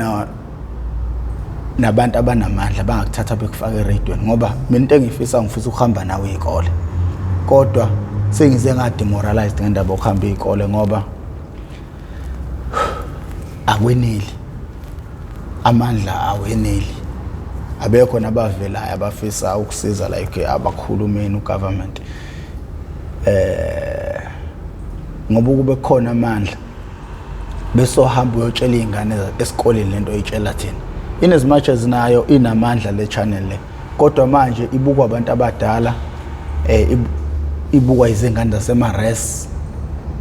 nabantu abanamandla bangakuthatha bekufaka eradweni ngoba mina into engifisa ngifisa ukuhamba nawe izikole kodwa sengize ngademoralized ngendaba okuhamba izikole ngoba akweneli amandla aweneli abekho nabavelayo abafisa ukusiza like abakhulumeni ugovernment ngoba kube khona amandla besohamba uyotshela izingane esikoleni lento oyitshela thina as much as nayo inamandla le channel le kodwa manje ibukwa abantu abadala ibukwa izingane zasemares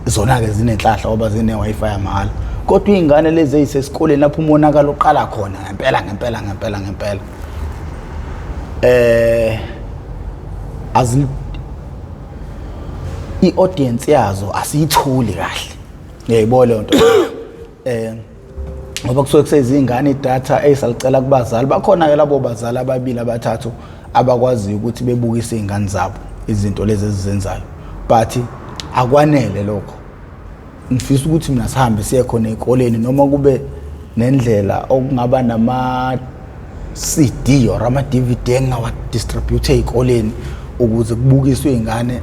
zona ke zinenhlahla ngoba zine wifi yamahhala kodwa izingane lezi ezisesikoleni lapho umonakalo oqala khona ngempela i-audience yazo asiyithuli kahle ngiyayibona lento ngoba kusuke kusezingane idatha esalicela kubazali bakhona ke labo bazali ababili abathathu abakwazi ukuthi bebukise izingane zabo izinto lezi ezizenzayo but akwanele lokho ngifisa ukuthi mina sihambe siye khona ezikoleni noma kube nendlela okungaba nama CD or ama DVD engawa distribute ezikoleni ukuze kubukiswe izingane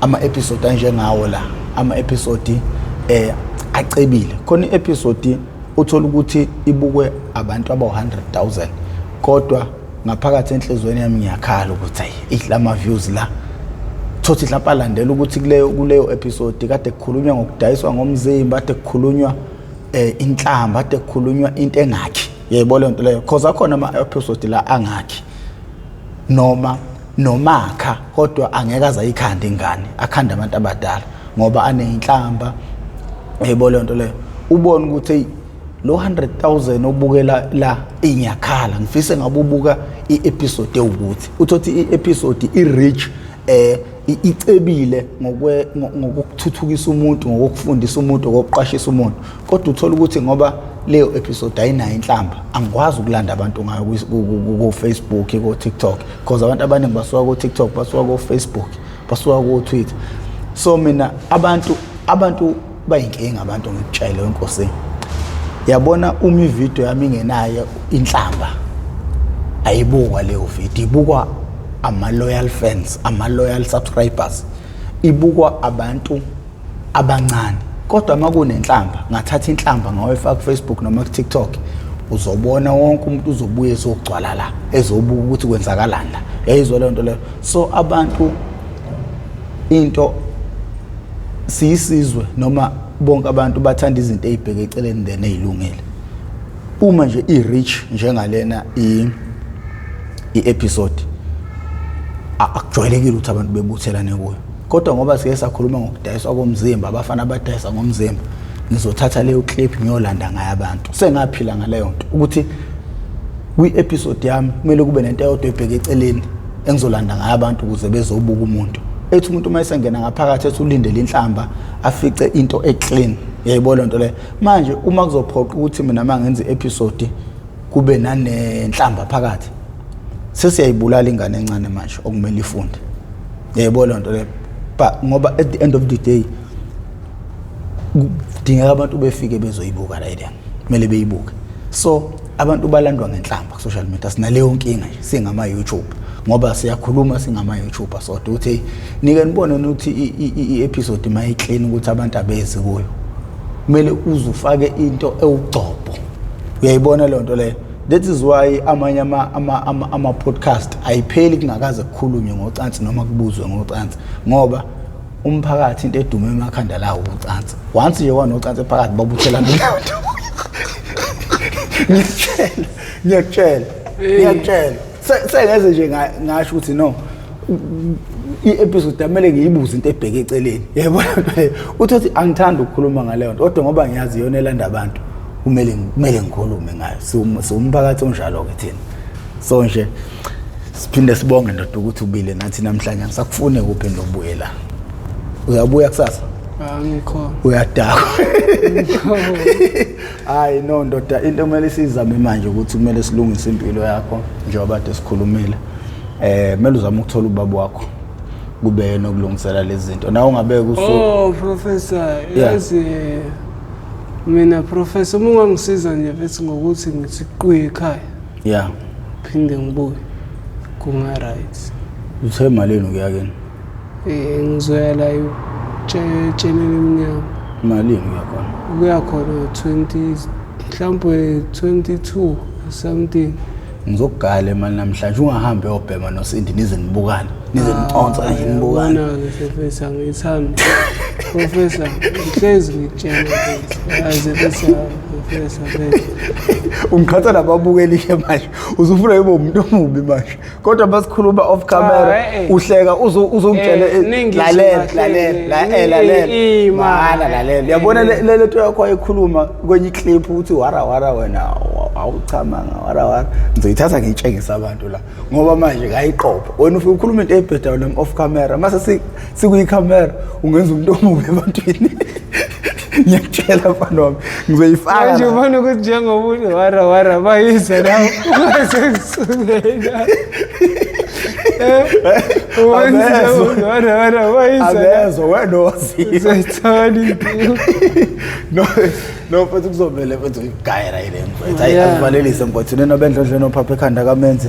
ama episode anjengawo la ama episode acebile khona i-episode uthola ukuthi ibukwe abantu aba 100,000 kodwa ngaphakathi enhlizweni yami ngiyakhala ukuthi idlama views la thothi mhlawumbe alandela ukuthi kuleyo episode kade kukhulunywa ngokudayiswa ngomzimba kade kukhulunywa inhlamba kade kukhulunywa into engakhi yayibona lento leyo cause akhona ama episode la angakhi nomakha kodwa angeke azayikhanda ingane akhanda abantu abadala ngoba aneinhlamba yayibona lento leyo ubone ukuthi lo 100,000 obukela la inyakhala ngifise ngabubuka i-episode ukuthi uthothi i-episode i-reach icebile ngokuthuthukisa umuntu ngokufundisa umuntu ngokuqashisa umuntu kodwa uthola ukuthi ngoba leyo episode ayinayo inhlamba angikwazi ukulanda abantu ngayo ku Facebook ku TikTok because abantu abaningi basuka ku TikTok basuka ku Facebook basuka ku Twitter So mina abantu bayinkinga abantu ngikutshayela enkosini. Yabona uma ivideo yami ingenayo inhlamba ayibukwa leyo video, ibukwa ama-loyal fans, ama-loyal subscribers, ibukwa abantu abancane. Kodwa uma kunenhlamba, ngathatha inhlamba ngawayifaka ku-Facebook noma ku-TikTok, uzobona wonke umuntu uzobuya ezogcwala la, ezobuka ukuthi kwenzakalani la. Yayizwa leyo nto leyo. So abantu into siyisizwe noma bonke abantu bathanda izinto ezibheke eceleni then ezilungile. Uma nje i-reach njengalena i-episode akujwayelekile ukuthi abantu bebuthelane kuyo. Kodwa ngoba sike sakhuluma ngokudayiswa komzimba, abafana abadayisa ngomzimba, ngizothatha leyo clip ngiyolanda ngayo abantu. Sengaphila ngaleyo nto ukuthi kwi-episode yami kumele kube nento eyodwa ebheke eceleni engizolanda ngayo abantu ukuze bezobuka umuntu. Ethi umuntu uma esengena ngaphakathi ethi ulindele inhlamba afice into eclean. Yayibona into le. Manje uma kuzophoqa ukuthi mina mangenza i-episode kube nanenhlamba phakathi, sesiyayibulala ingane encane manje okumele ifunde. Yayibona into le. Ngoba at the end of the day kudingeka abantu befike bezoyibuka la idea. Kumele beyibuke. So abantu balandwa ngenhlamba ku social media. Sinaleyo nkinga nje singama YouTube. Ngoba siyakhuluma singama YouTuber so ukuthi nike nibone ukuthi i-episode mayiclean ukuthi abantu abezi kuyo. Kumele uzufake into ewugcobo. Uyayibona le nto le. That is why amanye ama podcast ayipheli kungakaze kukhulunywe ngocansi noma kubuzwe ngocansi ngoba umphakathi into edume emakhanda lawo ucansi. Once nje kwanocansi phakathi babuthelana lento. Ngiyakutshela. Sengeze nje ngasho ukuthi no i-episode amele ngiyibuze into ebheke eceleni. Yabona uthi angithanda ukukhuluma ngaleyo nto kodwa ngoba ngiyazi yona elanda abantu kumele ngikhulume ngayo. Siwumphakathi onjalo ke thina. So nje siphinde sibonge ndoda ukuthi ubile nathi namhlanje ngisakufune kuphendula ubuye la. Uyabuya kusasa? Ngikhona. Uyadakwa. Hayi no ndoda into kumele sizame manje ukuthi kumele silungise impilo yakho njengoba kade sikhulumile. Kumele uzame ukuthola ubaba wakho kube yena okulungisela lezi zinto. Nawe ungabeka usuku. Oh professor, yazi mina professor ungangisiza nje bese ngokuthi ngisiquye ekhaya. Yeah. Phinde ngibuye. Kunga right. Uthe malini ukuyakeni? Ngizoya la channel emnyama. Malini uyakhona? Uyakhona 20 mhlawumbe 22 something. Ngizogala manje namhlanje ungahambe uyobhema noSindi nize nibukane nize niconsa kanje nibukane. Wona ke professor ngithanda. Professor ngihlezi ngitshela yazi bese professor bese ungikhatha nababukeli ke manje uzufuna yibo umuntu omubi manje kodwa basikhuluma off camera uhleka uzongitshela lalela yabona le nto yakho ayikhuluma kwenye clip uthi wara wena awuchamanga wara ngizoyithatha ngiyitshengisa abantu la ngoba manje kayiqopho wena ufike ukhuluma into ebhedayo nami off camera mase sikuyi camera ungenza umuntu omubi ebantwini. Ngiyakutshela mfana wami ngizoyifaka manje ubona ukuthi njengoba uthi wara bayisa la ungasekusungela wara bayisa abezo wena owaziyo sithali no futhi kuzomela futhi igayela ile mfethu ayivalelise mfethu nena bendlondle nophapha ekhanda kamenzi.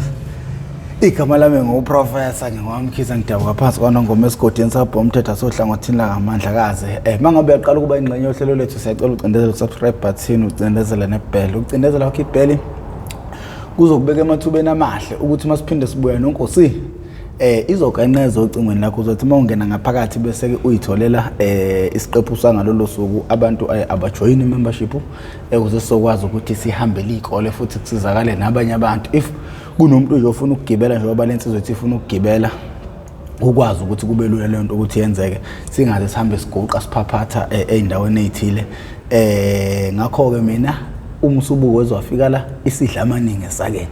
Igama lami nguprofessor ngingwamkhiza ngidabuka phansi kwaNongoma esigodini sabho umthetho sohlangothini la ngamandlakazi. Mangabe uyaqala ukuba ingxenye yohlelo lethu siyacela ucindezele ku-subscribe button ucindezele nebell. Ucindezela wakho ibheli kuzokubeka emathubeni amahle ukuthi masiphinde sibuya nonkosi izokaneza ocingweni lakho uzothi mawungena ngaphakathi bese ke uyitholela isiqephu sangalolo suku abantu abajoin membership ukuze sizokwazi ukuthi sihambele izikole futhi kusizakale nabanye abantu. If kunomuntu nje ofuna ukugibela njengoba lensizwe ethi ifuna ukugibela ukwazi ukuthi kube lula le nto ukuthi yenzeke singaze sihambe siguqa siphaphatha eindaweni ezithile. Ngakho ke mina umsubuko wezwafika la isidla amaningi esakeni.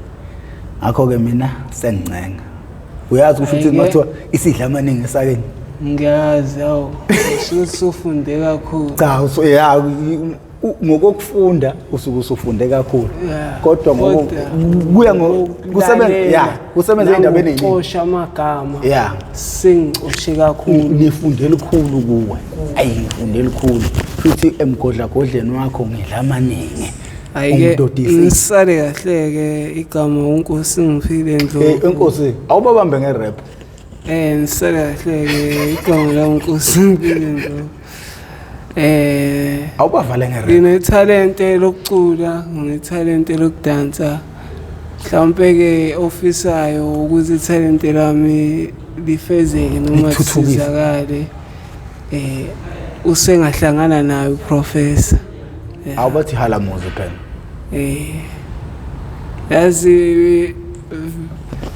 Ngakho ke mina sengincenga uyazi ukuthi mathiwa isidla amaningi esakeni ngiyazi awu sifunde kakhulu. Cha so ya ngokufunda usuke usufunde kakhulu kodwa kuya kusebenza endabeni eningi ucosha amagama sengicoshe kakhulu nifunde likhulu kuwe ayifunde likhulu futhi emgodlagodleni wakho ngidla amaningi ayike ngisale kahle ke igama uNkosi ngifile Ndlovu Inkosi awubabambe ngerap ngisale kahle ke igama la uNkosi ngifile Ndlovu awubavale ngerap nginetalente lokucula nginetalente lokudansa mhlawumbe ke ofisayo ukuthi italente lami lifezeke noma lisizakale usengahlangana naye uprofessor awubathi halamuzi phela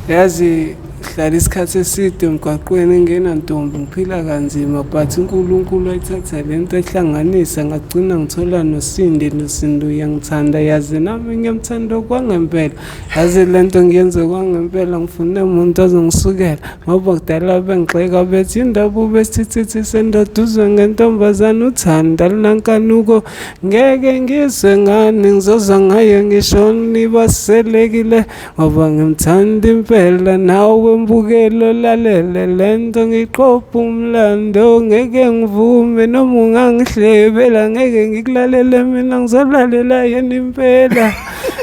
yazi hlala isikhathi eside emgwaqweni ngenantombi ngiphila kanzima but uNkulunkulu ayithatha lento ehlanganisa ngagcina ngithola nosindo uyangithanda yazi nami ngiyamthanda kwangempela yazi lento ngiyenze kwangempela ngifune umuntu ozongisukela ngoba kudala bengixeka bethi indaba ubesithithi sendoduzwe ngentombazana uthanda linankanuko ngeke ngizwe ngani ngizoza ngayo ngisho nibaselekile ngoba ngimthanda impela nawe mbukelo lalele lento ngiqopha umlando ngeke ngivume noma ungangihlebela ngeke ngikulalele mina ngizolalela yena impela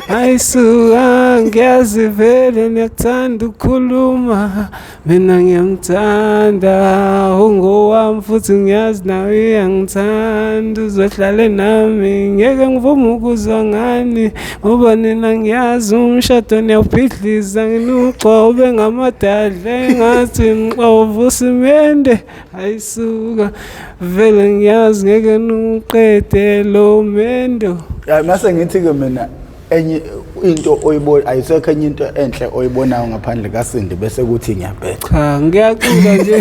ayisuka ngiyazi vele niyakuthanda ukukhuluma mina ngiyamthanda ungowami futhi ngiyazi nawe uyangithanda uzohlale nami ngeke ngivume ukuzwa ngani ngoba nina ngiyazi umshado niyawubhidliza nginuxobe ngamadadla ngathi ngixovu simende ayisuka vele ngiyazi ngeke nuqede lo mendo mase ngithi ke mina enye into oyibona ayisekho enye into enhle oyibonayo ngaphandle kaSindi bese kuthi ngiyabheca cha ngiyacula nje